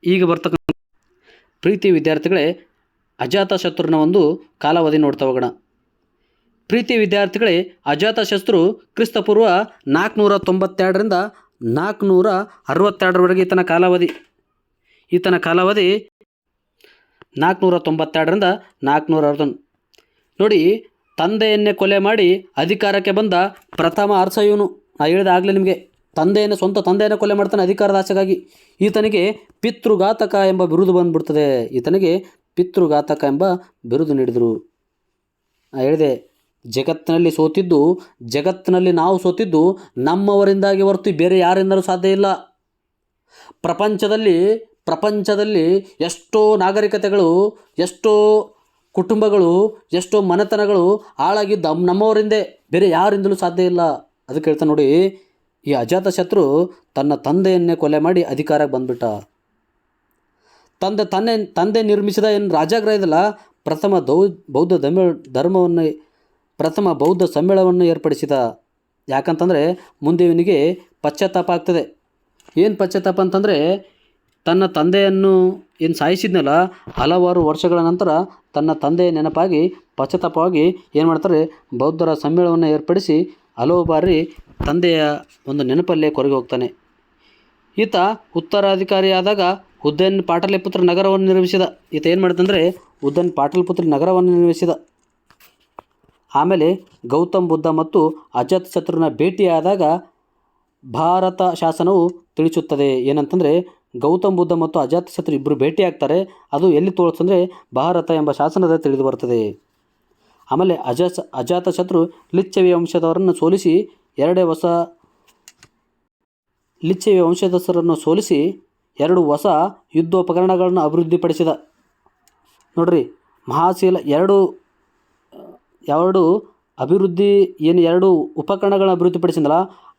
ಈಗ ಬರ್ತಕ್ಕಂಥ ಪ್ರೀತಿ ವಿದ್ಯಾರ್ಥಿಗಳೇ, ಅಜಾತಶತ್ರುನ ಒಂದು ಕಾಲಾವಧಿ ನೋಡ್ತಾ ಹೋಗೋಣ. ಪ್ರೀತಿ ವಿದ್ಯಾರ್ಥಿಗಳೇ, ಅಜಾತಶತ್ರು ಕ್ರಿಸ್ತಪೂರ್ವ 492ರಿಂದ 462ರವರೆಗೆ ಈತನ ಕಾಲಾವಧಿ 492ರಿಂದ 461. ನೋಡಿ, ತಂದೆಯನ್ನೇ ಕೊಲೆ ಮಾಡಿ ಅಧಿಕಾರಕ್ಕೆ ಬಂದ ಪ್ರಥಮ ಅರಸ ಇವನು. ನಾ ಹೇಳಿದ ಆಗಲೇ ನಿಮಗೆ, ಸ್ವಂತ ತಂದೆಯನ್ನು ಕೊಲೆ ಮಾಡ್ತಾನೆ ಅಧಿಕಾರದ ಆಸೆಗಾಗಿ. ಈತನಿಗೆ ಪಿತೃಘಾತಕ ಎಂಬ ಬಿರುದು ಬಂದ್ಬಿಡ್ತದೆ. ಪಿತೃಘಾತಕ ಎಂಬ ಬಿರುದು ನೀಡಿದರು. ನಾ ಹೇಳಿದೆ, ಜಗತ್ತಿನಲ್ಲಿ ನಾವು ಸೋತಿದ್ದು ನಮ್ಮವರಿಂದಾಗಿ ಹೊರತು ಬೇರೆ ಯಾರಿಂದಲೂ ಸಾಧ್ಯ ಇಲ್ಲ. ಪ್ರಪಂಚದಲ್ಲಿ ಎಷ್ಟೋ ನಾಗರಿಕತೆಗಳು, ಎಷ್ಟೋ ಕುಟುಂಬಗಳು, ಎಷ್ಟೋ ಮನೆತನಗಳು ಹಾಳಾಗಿದ್ದು ನಮ್ಮವರಿಂದೇ, ಬೇರೆ ಯಾರಿಂದಲೂ ಸಾಧ್ಯ ಇಲ್ಲ. ಅದಕ್ಕೆ ಹೇಳ್ತಾನೆ ನೋಡಿ, ಈ ಅಜಾತಶತ್ರು ತನ್ನ ತಂದೆಯನ್ನೇ ಕೊಲೆ ಮಾಡಿ ಅಧಿಕಾರಕ್ಕೆ ಬಂದ್ಬಿಟ್ಟ. ತಂದೆ ನಿರ್ಮಿಸಿದ ರಾಜಾಗೃಹ ಇದಲ್ಲ, ಪ್ರಥಮ ಬೌದ್ಧ ಸಮ್ಮೇಳನವನ್ನು ಏರ್ಪಡಿಸಿದ. ಯಾಕಂತಂದರೆ ಮುಂದೆ ಇವನಿಗೆ ಪಶ್ಚಾತ್ತಾಪ ಆಗ್ತದೆ. ಏನು ಪಶ್ಚಾತ್ತಾಪ ಅಂತಂದರೆ ತನ್ನ ತಂದೆಯನ್ನು ಏನು ಸಾಯಿಸಿದ್ನಲ್ಲ, ಹಲವಾರು ವರ್ಷಗಳ ನಂತರ ತನ್ನ ತಂದೆಯ ನೆನಪಾಗಿ ಪಶ್ಚಾತ್ತಾಪವಾಗಿ ಏನು ಮಾಡ್ತಾರೆ, ಬೌದ್ಧರ ಸಮ್ಮೇಳನವನ್ನು ಏರ್ಪಡಿಸಿ ಹಲವು ಬಾರಿ ತಂದೆಯ ಒಂದು ನೆನಪಲ್ಲೇ ಕೊರಗೆ ಹೋಗ್ತಾನೆ. ಈತ ಉತ್ತರಾಧಿಕಾರಿಯಾದಾಗ ಉದಯನ್ ಪಾಟಲಿಪುತ್ರ ನಗರವನ್ನು ನಿರ್ಮಿಸಿದ. ಈತ ಏನು ಮಾಡಿದಂದರೆ ಉದಯನ್ ಪಾಟಲಿಪುತ್ರ ನಗರವನ್ನು ನಿರ್ಮಿಸಿದ. ಆಮೇಲೆ ಗೌತಮ್ ಬುದ್ಧ ಮತ್ತು ಅಜಾತಶತ್ರುನ ಭೇಟಿಯಾದಾಗ ಭಾರತ ಶಾಸನವು ತಿಳಿಸುತ್ತದೆ. ಏನಂತಂದರೆ ಗೌತಮ್ ಬುದ್ಧ ಮತ್ತು ಅಜಾತಶತ್ರು ಇಬ್ಬರು ಭೇಟಿಯಾಗ್ತಾರೆ. ಅದು ಎಲ್ಲಿ ತೋರಿಸ್ತಂದರೆ ಭಾರತ ಎಂಬ ಶಾಸನದ ತಿಳಿದು ಬರ್ತದೆ. ಆಮೇಲೆ ಅಜಾತಶತ್ರು ಲಿಚ್ಛವಿಯ ವಂಶದವರನ್ನು ಸೋಲಿಸಿ ಎರಡು ಹೊಸ ಯುದ್ಧೋಪಕರಣಗಳನ್ನು ಅಭಿವೃದ್ಧಿಪಡಿಸಿದ. ನೋಡ್ರಿ, ಮಹಾಶೀಲ ಎರಡು ಉಪಕರಣಗಳನ್ನ ಅಭಿವೃದ್ಧಿಪಡಿಸಿದಲ್ಲ,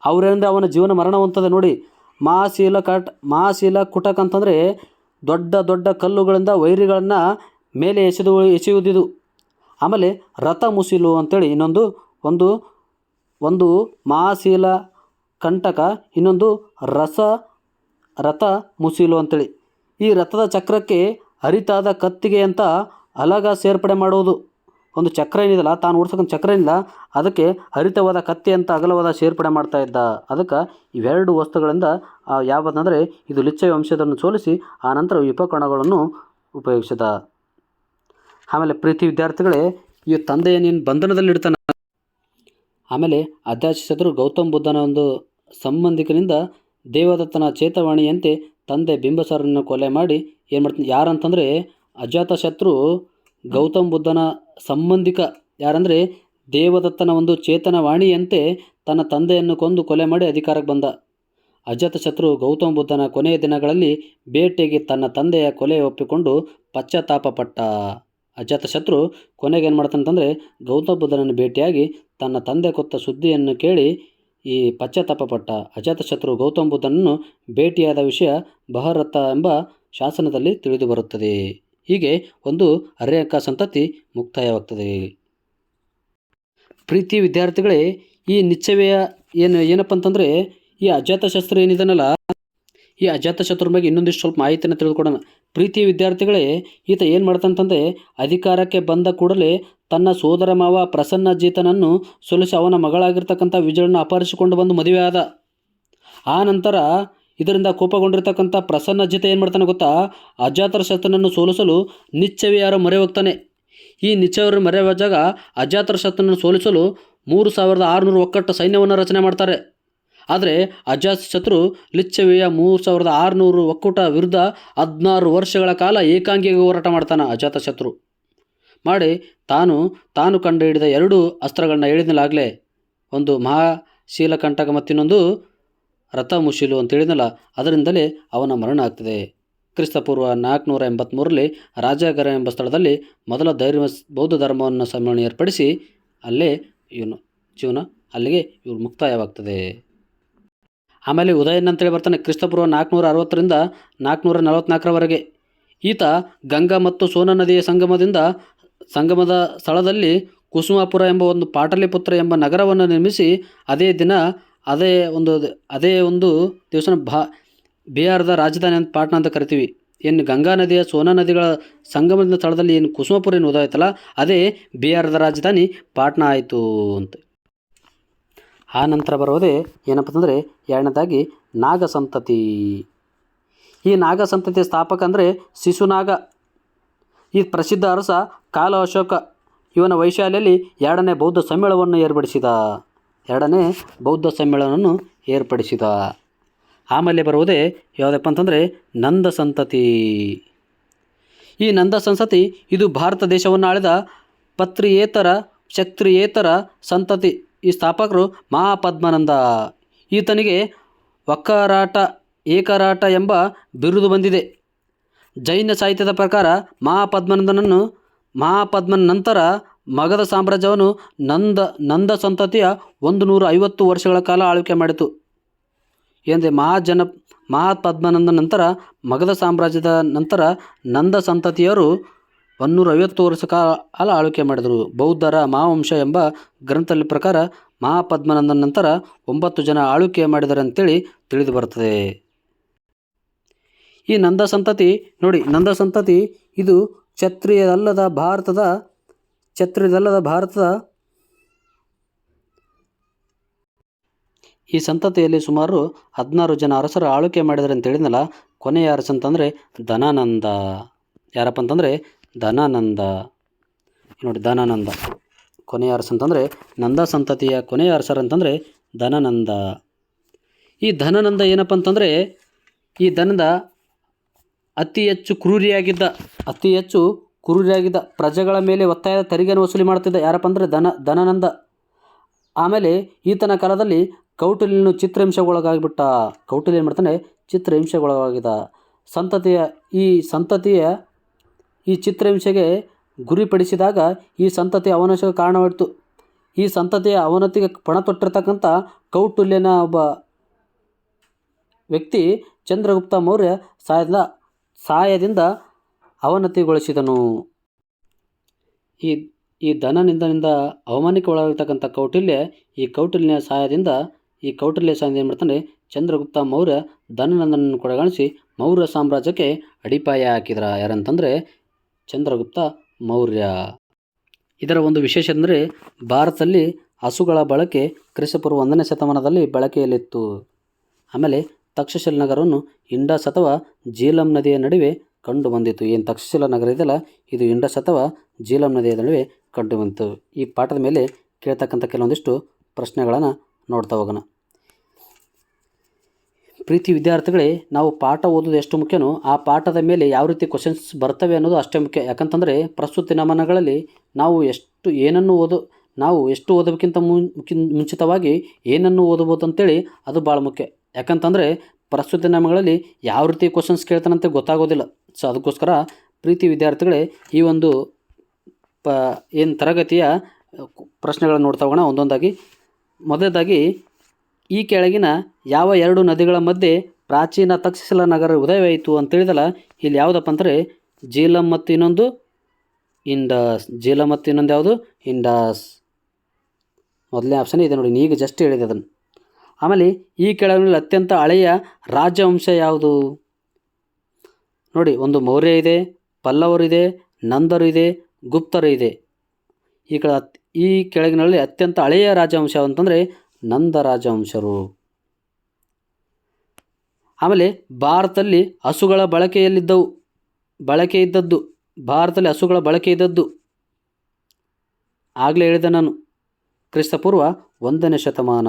ಅವರೇಂದ್ರೆ ಅವನ ಜೀವನ ಮರಣ ಹೊಂತದೆ. ನೋಡಿ, ಮಹಾಶೀಲ ಕುಟಕ ಅಂತಂದರೆ ದೊಡ್ಡ ದೊಡ್ಡ ಕಲ್ಲುಗಳಿಂದ ವೈರಿಗಳನ್ನು ಮೇಲೆ ಎಸೆಯುವುದಿದು. ಆಮೇಲೆ ರಥ ಮುಸಿಲು ಅಂತೇಳಿ ಒಂದು ಮಹಾಶೀಲ ಕಂಟಕ, ಇನ್ನೊಂದು ರಥ ಮುಸಿಲು ಅಂತೇಳಿ. ಈ ರಥದ ಚಕ್ರಕ್ಕೆ ಹರಿತಾದ ಕತ್ತಿಗೆ ಅಂತ ಅಲಗ ಸೇರ್ಪಡೆ ಮಾಡುವುದು. ಒಂದು ಚಕ್ರ ಏನಿದಲ್ಲ, ತಾನು ಓಡಿಸೋಕೆ ಚಕ್ರ ಏನಿಲ್ಲ, ಅದಕ್ಕೆ ಹರಿತವಾದ ಕತ್ತಿ ಅಂತ ಅಗಲವಾದ ಸೇರ್ಪಡೆ ಮಾಡ್ತಾ ಇದ್ದ. ಅದಕ್ಕೆ ಇವೆರಡು ವಸ್ತುಗಳಿಂದ ಯಾವುದಂದರೆ ಇದು ಲಿಚ್ಛವಿ ವಂಶದನ್ನು ಸೋಲಿಸಿ ಆ ನಂತರ ಉಪಕರಣಗಳನ್ನು ಉಪಯೋಗಿಸಿದ. ಆಮೇಲೆ ಪ್ರೀತಿ ವಿದ್ಯಾರ್ಥಿಗಳೇ, ಈ ತಂದೆಯ ನೀನು ಬಂಧನದಲ್ಲಿಡ್ತಾನೆ. ಆಮೇಲೆ ಅಜಾತಶತ್ರು ಗೌತಮ ಬುದ್ಧನ ಒಂದು ಸಂಬಂಧಿಕನಿಂದ ದೇವದತ್ತನ ಚೇತವಾಣಿಯಂತೆ ತಂದೆ ಬಿಂಬಸಾರನ್ನು ಕೊಲೆ ಮಾಡಿ ಏನು ಮಾಡ್ತಾನೆ, ಯಾರಂತಂದರೆ ಅಜಾತಶತ್ರು ಗೌತಮ ಬುದ್ಧನ ಸಂಬಂಧಿಕ ಯಾರಂದರೆ ದೇವದತ್ತನ ಒಂದು ಚೇತನವಾಣಿಯಂತೆ ತನ್ನ ತಂದೆಯನ್ನು ಕೊಂದು ಕೊಲೆ ಮಾಡಿ ಅಧಿಕಾರಕ್ಕೆ ಬಂದ. ಅಜಾತಶತ್ರು ಗೌತಮ ಬುದ್ಧನ ಕೊನೆಯ ದಿನಗಳಲ್ಲಿ ಬೇಟೆಗೆ ತನ್ನ ತಂದೆಯ ಕೊಲೆ ಒಪ್ಪಿಕೊಂಡು ಪಶ್ಚಾತ್ತಾಪ ಪಟ್ಟ. ಅಜಾತಶತ್ರು ಕೊನೆಗೆ ಏನು ಮಾಡ್ತಾನಂತಂದರೆ ಗೌತಮ ಬುದ್ಧನನ್ನು ಭೇಟಿಯಾಗಿ ತನ್ನ ತಂದೆ ಕೊತ್ತ ಸುದ್ದಿಯನ್ನು ಕೇಳಿ ಈ ಪಶ್ಚಾತ್ತಾಪ ಪಟ್ಟ. ಅಜಾತಶತ್ರು ಗೌತಮ ಬುದ್ಧನನ್ನು ಭೇಟಿಯಾದ ವಿಷಯ ಬಹರಥ ಎಂಬ ಶಾಸನದಲ್ಲಿ ತಿಳಿದು ಬರುತ್ತದೆ. ಹೀಗೆ ಒಂದು ಅರ್ಯಕ ಸಂತತಿ ಮುಕ್ತಾಯವಾಗ್ತದೆ. ಪ್ರೀತಿ ವಿದ್ಯಾರ್ಥಿಗಳೇ, ಈ ನಿಚ್ಚವೆಯ ಏನಪ್ಪ ಅಂತಂದರೆ ಈ ಅಜಾತಶಸ್ತ್ರ ಏನಿದನಲ್ಲ, ಈ ಅಜಾತಶತ್ರು ಬಗ್ಗೆ ಇನ್ನೊಂದಿಷ್ಟು ಸ್ವಲ್ಪ ಮಾಹಿತಿಯನ್ನು ತಿಳಿದುಕೊಡೋಣ. ಪ್ರೀತಿ ವಿದ್ಯಾರ್ಥಿಗಳೇ, ಈತ ಏನು ಮಾಡ್ತಾನಂತಂದರೆ ಅಧಿಕಾರಕ್ಕೆ ಬಂದ ಕೂಡಲೇ ತನ್ನ ಸೋದರ ಮಾವ ಪ್ರಸನ್ನಜಿತನನ್ನು ಸೋಲಿಸಿ ಅವನ ಮಗಳಾಗಿರ್ತಕ್ಕಂಥ ವಿಜಯಳನ್ನು ಅಪಹರಿಸಿಕೊಂಡು ಬಂದು ಮದುವೆ ಆದ. ಆ ನಂತರ ಇದರಿಂದ ಕೋಪಗೊಂಡಿರ್ತಕ್ಕಂಥ ಪ್ರಸನ್ನಜಿತ ಏನು ಮಾಡ್ತಾನೆ ಗೊತ್ತಾ, ಅಜಾತಶತ್ರುನನ್ನು ಸೋಲಿಸಲು ನಿಚ್ಚವೆಯರ ಮೊರೆ ಹೋಗ್ತಾನೆ. ಈ ನಿಚ್ಚವೆಯರ ಮೊರೆ ಹೋದಾಗ ಅಜಾತಶತ್ರುನನ್ನು ಸೋಲಿಸಲು 3600 ಒಕ್ಕಟ್ಟು ಸೈನ್ಯವನ್ನು ರಚನೆ ಮಾಡ್ತಾರೆ. ಆದರೆ ಅಜಾತಶತ್ರು ಲಿಚ್ಛವಿಯ 3600 ಒಕ್ಕೂಟ ವಿರುದ್ಧ 16 ವರ್ಷಗಳ ಕಾಲ ಏಕಾಂಗಿಯಾಗಿ ಹೋರಾಟ ಮಾಡ್ತಾನೆ. ಅಜಾತಶತ್ರು ಮಾಡಿ ತಾನು ಕಂಡು ಹಿಡಿದ 2 ಅಸ್ತ್ರಗಳನ್ನ ಹೇಳಿದ್ನಲಾಗಲೇ, ಒಂದು ಮಹಾಶೀಲಕಂಟಕ ಮತ್ತಿನ್ನೊಂದು ರಥಮುಶಿಲು ಅಂತ ಹೇಳಿದ್ನಲ್ಲ, ಅದರಿಂದಲೇ ಅವನ ಮರಣ ಆಗ್ತದೆ. ಕ್ರಿಸ್ತಪೂರ್ವ 483ರಲ್ಲಿ ರಾಜಾಗರ ಎಂಬ ಸ್ಥಳದಲ್ಲಿ ಮೊದಲ ಬೌದ್ಧ ಧರ್ಮವನ್ನು ಸಮ್ಮೇಳನ ಏರ್ಪಡಿಸಿ ಅಲ್ಲೇ ಇವನು ಜೀವನ ಅಲ್ಲಿಗೆ ಇವರು ಮುಕ್ತಾಯವಾಗ್ತದೆ. ಆಮೇಲೆ ಉದಯನ್ ಅಂತೇಳಿ ಬರ್ತಾನೆ. ಕ್ರಿಸ್ತಪೂರ್ವ 460ರಿಂದ 444ರವರೆಗೆ ಈತ ಗಂಗಾ ಮತ್ತು ಸೋನ ನದಿಯ ಸಂಗಮದ ಸ್ಥಳದಲ್ಲಿ ಕುಸುಮಾಪುರ ಎಂಬ ಒಂದು ಪಾಟಲಿಪುತ್ರ ಎಂಬ ನಗರವನ್ನು ನಿರ್ಮಿಸಿ ಅದೇ ಒಂದು ದಿವಸ ಬಿಹಾರದ ರಾಜಧಾನಿ ಅಂತ ಪಾಟ್ನಾ ಅಂತ ಕರಿತೀವಿ. ಏನು ಗಂಗಾ ನದಿಯ ಸೋನಾ ನದಿಗಳ ಸಂಗಮದ ಸ್ಥಳದಲ್ಲಿ ಏನು ಕುಸುಮಾಪುರ ಏನು ಉದಾಯ್ತಲ್ಲ, ಅದೇ ಬಿಹಾರದ ರಾಜಧಾನಿ ಪಾಟ್ನಾ ಆಯಿತು ಅಂತ. ಆ ನಂತರ ಬರೋದೇ ಏನಪ್ಪ ಅಂತಂದರೆ ಎರಡನೇದಾಗಿ ನಾಗ ಸಂತತಿ. ಈ ನಾಗ ಸಂತತಿಯ ಸ್ಥಾಪಕ ಅಂದರೆ ಶಿಶುನಾಗ. ಈ ಪ್ರಸಿದ್ಧ ಅರಸ ಕಾಲ ಅಶೋಕ ಇವನ ವೈಶಾಲ್ಯಲ್ಲಿ ಎರಡನೇ ಬೌದ್ಧ ಸಮ್ಮೇಳನವನ್ನು ಏರ್ಪಡಿಸಿದ. ಆಮೇಲೆ ಬರುವುದೇ ಯಾವುದಪ್ಪ ಅಂತಂದರೆ ನಂದ ಸಂತತಿ. ಈ ನಂದ ಸಂತತಿ ಇದು ಭಾರತ ದೇಶವನ್ನು ಆಳಿದ ಪತ್ರಿಯೇತರ ಕ್ಷತ್ರಿಯೇತರ ಸಂತತಿ. ಈ ಸ್ಥಾಪಕರು ಮಹಾಪದ್ಮನಂದ. ಈತನಿಗೆ ಏಕರಾಟ ಎಂಬ ಬಿರುದು ಬಂದಿದೆ. ಜೈನ ಸಾಹಿತ್ಯದ ಪ್ರಕಾರ ಮಹಾಪದ್ಮನ ನಂತರ ಮಗಧ ಸಾಮ್ರಾಜ್ಯವನ್ನು ನಂದ ಸಂತತಿಯ 150 ವರ್ಷಗಳ ಕಾಲ ಆಳ್ವಿಕೆ ಮಾಡಿತು. ಏನೆಂದರೆ ಮಹಾಪದ್ಮನಂದ ನಂತರ ಮಗಧ ಸಾಮ್ರಾಜ್ಯದ ನಂತರ ನಂದ ಸಂತತಿಯರು 150 ವರ್ಷ ಕಾಲ ಆಳ್ವಿಕೆ ಮಾಡಿದರು. ಬೌದ್ಧರ ಮಹಾವಂಶ ಎಂಬ ಗ್ರಂಥದಲ್ಲಿ ಪ್ರಕಾರ ಮಹಾಪದ್ಮನಂದನ ನಂತರ 9 ಜನ ಆಳ್ವಿಕೆ ಮಾಡಿದ್ದಾರೆ ಅಂತೇಳಿ ತಿಳಿದು ಬರ್ತದೆ. ಈ ನಂದ ಸಂತತಿ ನೋಡಿ, ನಂದ ಸಂತತಿ ಇದು ಕ್ಷತ್ರಿಯದಲ್ಲದ ಭಾರತದ ಈ ಸಂತತಿಯಲ್ಲಿ ಸುಮಾರು 16 ಜನ ಅರಸರು ಆಳ್ವಿಕೆ ಮಾಡಿದ್ದಾರೆ ಅಂತ ಹೇಳಿದ್ನಲ್ಲ. ಕೊನೆಯ ಅರಸ ಅಂತಂದರೆ ಧನಾನಂದ. ಯಾರಪ್ಪ ಅಂತಂದರೆ ಧನಾನಂದ. ನೋಡಿ, ಧನಾನಂದ ಕೊನೆಯ ಅರಸ ಅಂತಂದರೆ ನಂದ ಸಂತತಿಯ ಕೊನೆಯ ಅರಸರಂತಂದರೆ ಧನಾನಂದ. ಈ ಧನಾನಂದ ಏನಪ್ಪ ಅಂತಂದರೆ ಈ ಅತಿ ಹೆಚ್ಚು ಕ್ರೂರಿಯಾಗಿದ್ದ ಪ್ರಜೆಗಳ ಮೇಲೆ ಒತ್ತಾಯದ ತೆರಿಗೆಯನ್ನು ವಸೂಲಿ ಮಾಡ್ತಿದ್ದ. ಯಾರಪ್ಪ ಅಂದರೆ ಧನಾನಂದ. ಆಮೇಲೆ ಈತನ ಕಾಲದಲ್ಲಿ ಕೌಟಿಲ್ಯನು ಚಿತ್ರಹಿಂಸೆಗೊಳಗಾಗಿಬಿಟ್ಟ. ಕೌಟಿಲ್ಯ ಏನು ಮಾಡ್ತಾನೆ, ಚಿತ್ರಹಿಂಸೆಗೊಳಗಾಗಿದ್ದ. ಈ ಚಿತ್ರಹಿಂಸೆಗೆ ಗುರಿಪಡಿಸಿದಾಗ ಈ ಸಂತತಿಯ ಅವನತಿಗೆ ಕಾರಣವಾಯಿತು. ಈ ಸಂತತಿಯ ಅವನತಿಗೆ ಪಣ ತೊಟ್ಟಿರ್ತಕ್ಕಂಥ ಕೌಟಿಲ್ಯನ ಒಬ್ಬ ವ್ಯಕ್ತಿ ಚಂದ್ರಗುಪ್ತ ಮೌರ್ಯ ಸಹಾಯದಿಂದ ಅವನತಿಗೊಳಿಸಿದನು. ಈ ಧನಾನಂದನಿಂದ ಅವಮಾನಕ್ಕೆ ಒಳಗಾಗಿರ್ತಕ್ಕಂಥ ಕೌಟಿಲ್ಯನ ಸಹಾಯದಿಂದ ಏನು ಮಾಡ್ತಾನೆ, ಚಂದ್ರಗುಪ್ತ ಮೌರ್ಯ ಧನಾನಂದನನ್ನು ಕೊಡಗಾಣಿಸಿ ಮೌರ್ಯ ಸಾಮ್ರಾಜ್ಯಕ್ಕೆ ಅಡಿಪಾಯ ಹಾಕಿದ್ರ. ಯಾರಂತಂದರೆ ಚಂದ್ರಗುಪ್ತ ಮೌರ್ಯ. ಇದರ ಒಂದು ವಿಶೇಷ ಅಂದರೆ ಭಾರತದಲ್ಲಿ ಹಸುಗಳ ಬಳಕೆ ಕ್ರಿಸ್ತಪೂರ್ವ 1ನೇ ಶತಮಾನದಲ್ಲಿ ಬಳಕೆಯಲ್ಲಿತ್ತು. ಆಮೇಲೆ ತಕ್ಷಶಿಲಾ ನಗರವನ್ನು ಇಂಡಸ್ ಅಥವಾ ಜೀಲಂ ನದಿಯ ನಡುವೆ ಕಂಡು ಬಂದಿತು. ಏನು ತಕ್ಷಶಿಲಾ ನಗರ ಇದೆಯಲ್ಲ, ಇದು ಇಂಡಸ್ ಅಥವಾ ಜೀಲಂ ನದಿಯ ನಡುವೆ ಕಂಡು ಬಂತು. ಈ ಪಾಠದ ಮೇಲೆ ಕೇಳ್ತಕ್ಕಂಥ ಕೆಲವೊಂದಿಷ್ಟು ಪ್ರಶ್ನೆಗಳನ್ನು ನೋಡ್ತಾ ಹೋಗೋಣ. ಪ್ರೀತಿ ವಿದ್ಯಾರ್ಥಿಗಳೇ, ನಾವು ಪಾಠ ಓದೋದು ಎಷ್ಟು ಮುಖ್ಯನೋ ಆ ಪಾಠದ ಮೇಲೆ ಯಾವ ರೀತಿ ಕ್ವಶನ್ಸ್ ಬರ್ತವೆ ಅನ್ನೋದು ಅಷ್ಟೇ ಮುಖ್ಯ. ಯಾಕಂತಂದರೆ ಪ್ರಸ್ತುತ ದಿನಮಾನಗಳಲ್ಲಿ ನಾವು ಎಷ್ಟು ಓದೋದಕ್ಕಿಂತ ಮುಂಚಿತವಾಗಿ ಏನನ್ನು ಓದಬಹುದು ಅಂತೇಳಿ ಅದು ಭಾಳ ಮುಖ್ಯ. ಯಾಕಂತಂದರೆ ಪ್ರಸ್ತುತ ದಿನಮಾನಗಳಲ್ಲಿ ಯಾವ ರೀತಿ ಕ್ವಶನ್ಸ್ ಕೇಳ್ತಾನಂತ ಗೊತ್ತಾಗೋದಿಲ್ಲ. ಸೊ ಅದಕ್ಕೋಸ್ಕರ ಪ್ರೀತಿ ವಿದ್ಯಾರ್ಥಿಗಳೇ, ಈ ಒಂದು ಏನು ತರಗತಿಯ ಪ್ರಶ್ನೆಗಳನ್ನು ನೋಡ್ತಾ ಹೋಗೋಣ ಒಂದೊಂದಾಗಿ. ಮೊದಲದಾಗಿ, ಈ ಕೆಳಗಿನ ಯಾವ ಎರಡು ನದಿಗಳ ಮಧ್ಯೆ ಪ್ರಾಚೀನ ತಕ್ಷಶಿಲಾ ನಗರ ಉದಯವಾಯಿತು ಅಂತೇಳಿದಲ್ಲ, ಇಲ್ಲಿ ಯಾವುದಪ್ಪ ಅಂದರೆ ಜೀಲಂ ಮತ್ತು ಇನ್ನೊಂದು ಇಂಡಸ್. ಜೀಲಂ ಮತ್ತು ಇನ್ನೊಂದು ಯಾವುದು? ಇಂಡಸ್. ಮೊದಲನೇ ಆಪ್ಷನ್ ಇದೆ ನೋಡಿ, ಈಗ ಜಸ್ಟ್ ಹೇಳಿದೆ ಅದನ್ನು. ಆಮೇಲೆ ಈ ಕೆಳಗಿನಲ್ಲಿ ಅತ್ಯಂತ ಹಳೆಯ ರಾಜವಂಶ ಯಾವುದು? ನೋಡಿ, ಒಂದು ಮೌರ್ಯ ಇದೆ, ಪಲ್ಲವರು ಇದೆ, ನಂದರು ಇದೆ, ಗುಪ್ತರು ಇದೆ. ಈ ಕೆಳಗಿನಲ್ಲಿ ಅತ್ಯಂತ ಹಳೆಯ ರಾಜವಂಶ ಅಂತಂದರೆ ನಂದ ರಾಜವಂಶರು. ಆಮೇಲೆ ಭಾರತದಲ್ಲಿ ಹಸುಗಳ ಬಳಕೆ ಇದ್ದದ್ದು ಭಾರತದಲ್ಲಿ ಹಸುಗಳ ಬಳಕೆ ಇದ್ದದ್ದು ಆಗಲೇ ಹೇಳಿದೆ ನಾನು, ಕ್ರಿಸ್ತಪೂರ್ವ 1ನೇ ಶತಮಾನ.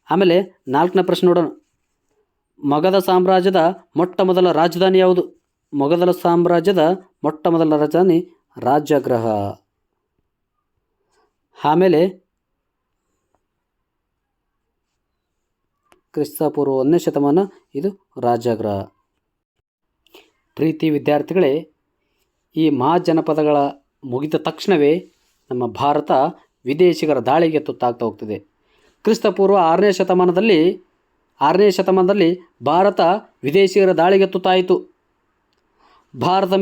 ಆಮೇಲೆ 4ನೇ ಪ್ರಶ್ನೆ ನೋಡೋಣ. ಮಗಧ ಸಾಮ್ರಾಜ್ಯದ ಮೊಟ್ಟ ಮೊದಲ ರಾಜಧಾನಿ ಯಾವುದು? ಮಗಧ ಸಾಮ್ರಾಜ್ಯದ ಮೊಟ್ಟ ಮೊದಲ ರಾಜಧಾನಿ ರಾಜಗೃಹ. ಆಮೇಲೆ ಕ್ರಿಸ್ತಪೂರ್ವ 1ನೇ ಶತಮಾನ, ಇದು ರಾಜಗೃಹ. ಪ್ರೀತಿ ವಿದ್ಯಾರ್ಥಿಗಳೇ, ಈ ಮಹಾಜನಪದಗಳ ಮುಗಿದ ತಕ್ಷಣವೇ ನಮ್ಮ ಭಾರತ ವಿದೇಶಿಗರ ದಾಳಿಗೆ ತುತ್ತಾಗ್ತಾ ಹೋಗ್ತದೆ. ಕ್ರಿಸ್ತಪೂರ್ವ 6ನೇ ಶತಮಾನದಲ್ಲಿ ಭಾರತ ವಿದೇಶಿಗರ ದಾಳಿಗೆ ತುತ್ತಾಯಿತು. ಭಾರತದ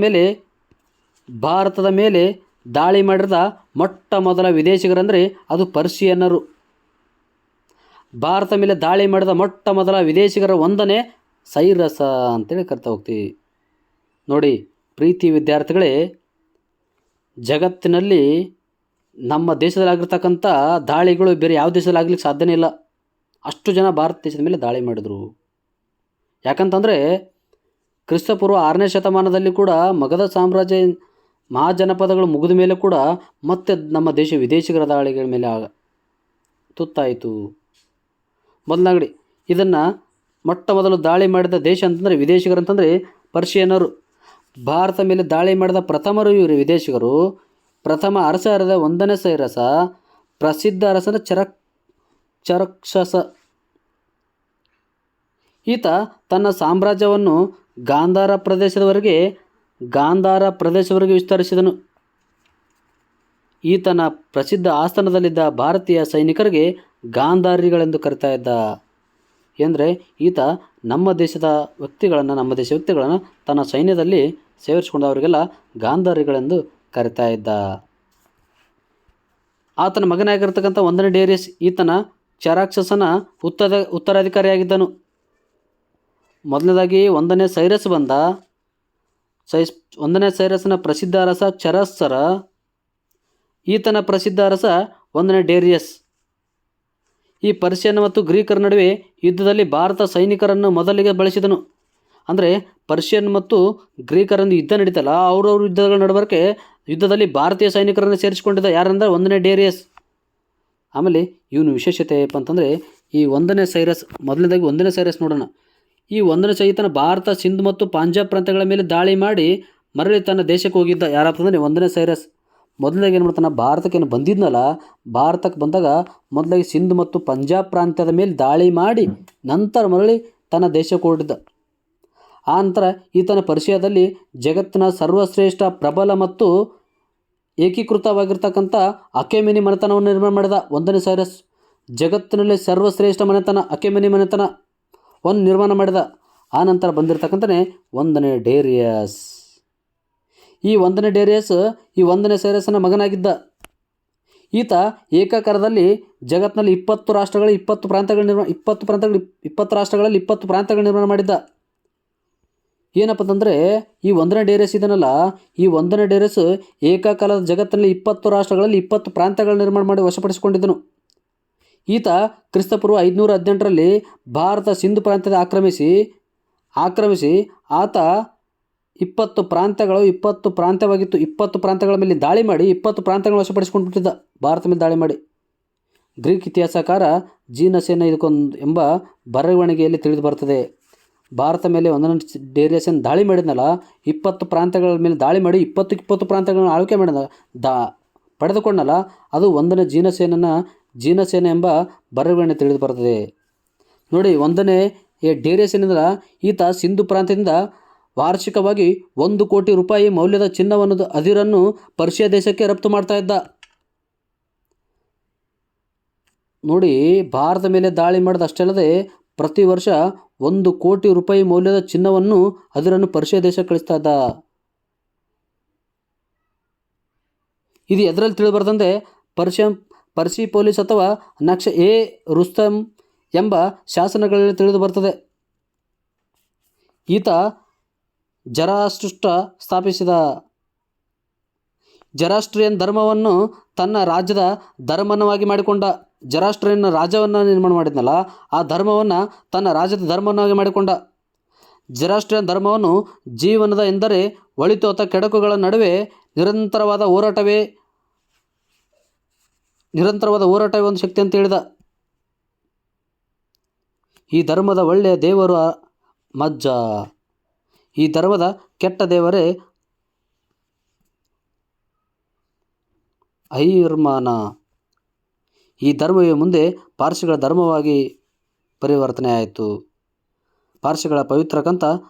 ಮೇಲೆ ದಾಳಿ ಮಾಡಿದ ಮೊಟ್ಟ ಮೊದಲ ವಿದೇಶಿಗರಂದರೆ ಅದು ಪರ್ಷಿಯನ್ನರು. ಭಾರತ ಮೇಲೆ ದಾಳಿ ಮಾಡಿದ ಮೊಟ್ಟ ಮೊದಲ ವಿದೇಶಿಗರ 1ನೇ ಸೈರಸ ಅಂತೇಳಿ ಕರ್ತಾ ಹೋಗ್ತೀವಿ. ನೋಡಿ ಪ್ರೀತಿ ವಿದ್ಯಾರ್ಥಿಗಳೇ, ಜಗತ್ತಿನಲ್ಲಿ ನಮ್ಮ ದೇಶದಲ್ಲಾಗಿರ್ತಕ್ಕಂಥ ದಾಳಿಗಳು ಬೇರೆ ಯಾವ ದೇಶದಲ್ಲಿ ಆಗ್ಲಿಕ್ಕೆ ಸಾಧ್ಯನೇ ಇಲ್ಲ. ಅಷ್ಟು ಜನ ಭಾರತ ದೇಶದ ಮೇಲೆ ದಾಳಿ ಮಾಡಿದರು. ಯಾಕಂತಂದರೆ ಕ್ರಿಸ್ತಪೂರ್ವ 6ನೇ ಶತಮಾನದಲ್ಲಿ ಕೂಡ ಮಗಧ ಸಾಮ್ರಾಜ್ಯ ಮಹಾಜನಪದಗಳು ಮುಗಿದ ಮೇಲೆ ಕೂಡ ಮತ್ತೆ ನಮ್ಮ ದೇಶ ವಿದೇಶಿಗರ ದಾಳಿಗಳ ಮೇಲೆ ತುತ್ತಾಯಿತು. ಮೊದಲಾಗಡಿ ಇದನ್ನು ಮೊಟ್ಟ ಮೊದಲು ದಾಳಿ ಮಾಡಿದ ದೇಶ ಅಂತಂದರೆ ವಿದೇಶಿಗರಂತಂದರೆ ಪರ್ಷಿಯನ್ನರು. ಭಾರತ ಮೇಲೆ ದಾಳಿ ಮಾಡಿದ ಪ್ರಥಮರು ಇವರು ವಿದೇಶಿಗರು. ಪ್ರಥಮ ಅರಸರಾದ 1ನೇ ಸೈರಸ, ಪ್ರಸಿದ್ಧ ಅರಸನ ಚರಕ್ಷಸ. ಈತ ತನ್ನ ಸಾಮ್ರಾಜ್ಯವನ್ನು ಗಾಂಧಾರ ಪ್ರದೇಶದವರೆಗೆ ವಿಸ್ತರಿಸಿದನು. ಈತನ ಪ್ರಸಿದ್ಧ ಆಸ್ಥಾನದಲ್ಲಿದ್ದ ಭಾರತೀಯ ಸೈನಿಕರಿಗೆ ಗಾಂಧಾರಿಗಳೆಂದು ಕರೀತಾ ಇದ್ದ. ಅಂದರೆ ಈತ ನಮ್ಮ ದೇಶ ವ್ಯಕ್ತಿಗಳನ್ನು ತನ್ನ ಸೈನ್ಯದಲ್ಲಿ ಸೇರಿಸಿಕೊಂಡವರಿಗೆಲ್ಲ ಗಾಂಧಾರಿಗಳೆಂದು ಕರೀತಾ ಇದ್ದ. ಆತನ ಮಗನಾಗಿರ್ತಕ್ಕಂಥ 1ನೇ ಡೇರಿಯಸ್ ಈತನ ಚರಾಕ್ಷಸನ ಉತ್ತರಾಧಿಕಾರಿಯಾಗಿದ್ದನು. ಮೊದಲನೇದಾಗಿ 1ನೇ ಸೈರಸ್ ಬಂದ. 1ನೇ ಸೈರಸ್ನ ಪ್ರಸಿದ್ಧ ಅರಸ ಚರಸ್ಸರ. ಈತನ ಪ್ರಸಿದ್ಧ ಅರಸ 1ನೇ ಡೇರಿಯಸ್. ಈ ಪರ್ಷಿಯನ್ ಮತ್ತು ಗ್ರೀಕರ ನಡುವೆ ಯುದ್ಧದಲ್ಲಿ ಭಾರತ ಸೈನಿಕರನ್ನು ಮೊದಲಿಗೆ ಬಳಸಿದನು. ಅಂದರೆ ಪರ್ಷಿಯನ್ ಮತ್ತು ಗ್ರೀಕರನ್ನು ಯುದ್ಧ ನಡೀತಲ್ಲ, ಅವ್ರವ್ರ ಯುದ್ಧಗಳ ನಡಬರ್ಕೆ ಯುದ್ಧದಲ್ಲಿ ಭಾರತೀಯ ಸೈನಿಕರನ್ನು ಸೇರಿಸಿಕೊಂಡಿದ್ದ ಯಾರಂದ್ರೆ 1ನೇ ಡೇರಿಯಸ್. ಆಮೇಲೆ ಇವನು ವಿಶೇಷತೆ ಏನಪ್ಪ ಅಂತಂದರೆ ಈ 1ನೇ ಸೈರಸ್, ಮೊದಲನೇದಾಗಿ 1ನೇ ಸೈರಸ್ ನೋಡೋಣ. ಈ 1ನೇ ಸೈತನ ಭಾರತ, ಸಿಂಧ್ ಮತ್ತು ಪಂಜಾಬ್ ಪ್ರಾಂತ್ಯಗಳ ಮೇಲೆ ದಾಳಿ ಮಾಡಿ ಮರಳಿ ತನ್ನ ದೇಶಕ್ಕೆ ಹೋಗಿದ್ದ. ಯಾರಪ್ಪ ಅಂದರೆ 1ನೇ ಸೈರಸ್. ಮೊದಲಾಗಿ ಏನು ಮಾಡ್ತಾನೆ, ಭಾರತಕ್ಕೆ ಬಂದಿದ್ನಲ್ಲ, ಭಾರತಕ್ಕೆ ಬಂದಾಗ ಮೊದಲಾಗಿ ಸಿಂಧ್ ಮತ್ತು ಪಂಜಾಬ್ ಪ್ರಾಂತ್ಯದ ಮೇಲೆ ದಾಳಿ ಮಾಡಿ ನಂತರ ಮರಳಿ ತನ್ನ ದೇಶಕ್ಕೆ ಹೊರಟಿದ್ದ. ಆ ನಂತರ ಈತನ ಪರ್ಷಿಯಾದಲ್ಲಿ ಜಗತ್ತಿನ ಸರ್ವಶ್ರೇಷ್ಠ ಪ್ರಬಲ ಮತ್ತು ಏಕೀಕೃತವಾಗಿರ್ತಕ್ಕಂಥ ಅಕೆಮಿನಿ ಮನೆತನವನ್ನು ನಿರ್ಮಾಣ ಮಾಡಿದ 1ನೇ ಸೈರಸ್. ಜಗತ್ತಿನಲ್ಲಿ ಸರ್ವಶ್ರೇಷ್ಠ ಮನೆತನ ಅಕೆಮಿನಿ ಮನೆತನವನ್ನು ನಿರ್ಮಾಣ ಮಾಡಿದ. ಆ ನಂತರ ಬಂದಿರತಕ್ಕಂಥನೇ 1ನೇ ಡೇರಿಯಸ್. ಈ 1ನೇ ಡೇರಿಯಸ್ ಈ 1ನೇ ಸೈರಸ್ನ ಮಗನಾಗಿದ್ದ. ಈತ ಏಕಕಾಲದಲ್ಲಿ ಜಗತ್ತಿನಲ್ಲಿ 20 ರಾಷ್ಟ್ರಗಳಲ್ಲಿ 20 ಪ್ರಾಂತ್ಯಗಳು ನಿರ್ಮಾಣ ಮಾಡಿದ್ದ. ಏನಪ್ಪ ಅಂತಂದರೆ ಈ 1ನೇ ಡೇರಿಯಸ್ ಇದನ್ನಲ್ಲ, ಈ 1ನೇ ಡೇರಿಯಸ್ ಏಕಕಾಲದ ಜಗತ್ತಿನಲ್ಲಿ 20 ರಾಷ್ಟ್ರಗಳಲ್ಲಿ 20 ಪ್ರಾಂತ್ಯಗಳು ನಿರ್ಮಾಣ ಮಾಡಿ ವಶಪಡಿಸಿಕೊಂಡಿದ್ದನು. ಈತ ಕ್ರಿಸ್ತಪೂರ್ವ 518ರಲ್ಲಿ ಭಾರತ ಸಿಂಧು ಪ್ರಾಂತ್ಯದ ಆಕ್ರಮಿಸಿ ಆತ 20 ಪ್ರಾಂತ್ಯವಾಗಿತ್ತು 20 ಪ್ರಾಂತ್ಯಗಳ ಮೇಲೆ ದಾಳಿ ಮಾಡಿ 20 ಪ್ರಾಂತ್ಯಗಳನ್ನು ವಶಪಡಿಸಿಕೊಂಡು ಬಿಟ್ಟಿದ್ದ ಭಾರತ ಮೇಲೆ ದಾಳಿ ಮಾಡಿ. ಗ್ರೀಕ್ ಇತಿಹಾಸಕಾರ ಜೀನಸೇನ ಎಂಬ ಬರವಣಿಗೆಯಲ್ಲಿ ತಿಳಿದು ಬರ್ತದೆ. ಭಾರತ ಮೇಲೆ 1ನೇ ಡೇರಿಯಸನ್ ದಾಳಿ ಮಾಡಿದ್ನಲ್ಲ, 20 ಪ್ರಾಂತ್ಯಗಳ ಮೇಲೆ ದಾಳಿ ಮಾಡಿ 20 ಪ್ರಾಂತ್ಯಗಳನ್ನು ಆಳ್ವಿಕೆ ಮಾಡಿದ ಪಡೆದುಕೊಂಡಲ್ಲ, ಅದು 1ನೇ ಜೀನಸೇನ ಎಂಬ ಬರವಣಿಗೆ ತಿಳಿದು ಬರ್ತದೆ. ನೋಡಿ, 1ನೇ ಡೇರಿಯಸನಿಂದ ಈತ ಸಿಂಧು ಪ್ರಾಂತ್ಯದಿಂದ ವಾರ್ಷಿಕವಾಗಿ 1 ಕೋಟಿ ರೂಪಾಯಿ ಮೌಲ್ಯದ ಚಿನ್ನವನ್ನು ಅದಿರನ್ನು ಪರ್ಷಿಯಾ ದೇಶಕ್ಕೆ ರಫ್ತು ಮಾಡ್ತಾ ಇದ್ದ. ನೋಡಿ, ಭಾರತ ಮೇಲೆ ದಾಳಿ ಮಾಡಿದ ಅಷ್ಟೇ ಅಲ್ಲದೆ ಪ್ರತಿ ವರ್ಷ 1 ಕೋಟಿ ರೂಪಾಯಿ ಮೌಲ್ಯದ ಚಿನ್ನವನ್ನು ಅದಿರನ್ನು ಪರ್ಷಿಯಾ ದೇಶಕ್ಕೆ ಕಳಿಸ್ತಾ ಇದ್ದ. ಇದು ಎದರಲ್ಲಿ ತಿಳಿಬಾರ್ದಂತೆ ಪರ್ಸಿಪೋಲಿಸ್ ಅಥವಾ ನಕ್ಷ ಎ ರುಸ್ತಮ್ ಎಂಬ ಶಾಸನಗಳಲ್ಲಿ ತಿಳಿದು ಬರ್ತದೆ. ಈತ ಸ್ಥಾಪಿಸಿದ ಜರಾಸ್ಟ್ರಿಯನ್ ಧರ್ಮವನ್ನು ತನ್ನ ರಾಜ್ಯದ ಧರ್ಮವನ್ನಾಗಿ ಮಾಡಿಕೊಂಡ. ಜರಾಸ್ಟ್ರಿಯನ್ ರಾಜ್ಯವನ್ನು ನಿರ್ಮಾಣ ಮಾಡಿದ್ನಲ್ಲ, ಆ ಧರ್ಮವನ್ನು ತನ್ನ ರಾಜ್ಯದ ಧರ್ಮವನ್ನಾಗಿ ಮಾಡಿಕೊಂಡ. ಜರಾಸ್ಟ್ರಿಯನ್ ಧರ್ಮವನ್ನು ಜೀವನದ ಎಂದರೆ ಒಳಿತು ಅಥವಾ ಕೆಡಕುಗಳ ನಡುವೆ ನಿರಂತರವಾದ ಹೋರಾಟವೇ ಒಂದು ಶಕ್ತಿ ಅಂತ ಹೇಳಿದ. ಈ ಧರ್ಮದ ಒಳ್ಳೆಯ ದೇವರು ಮಜ್ಜ, ಈ ಧರ್ಮದ ಕೆಟ್ಟ ದೇವರೇ ಐರ್ಮಾನ. ಈ ಧರ್ಮವೇ ಮುಂದೆ ಪಾರ್ಸಿಗಳ ಧರ್ಮವಾಗಿ ಪರಿವರ್ತನೆ ಆಯಿತು. ಪಾರ್ಸಿಗಳ ಪವಿತ್ರ ಗ್ರಂಥ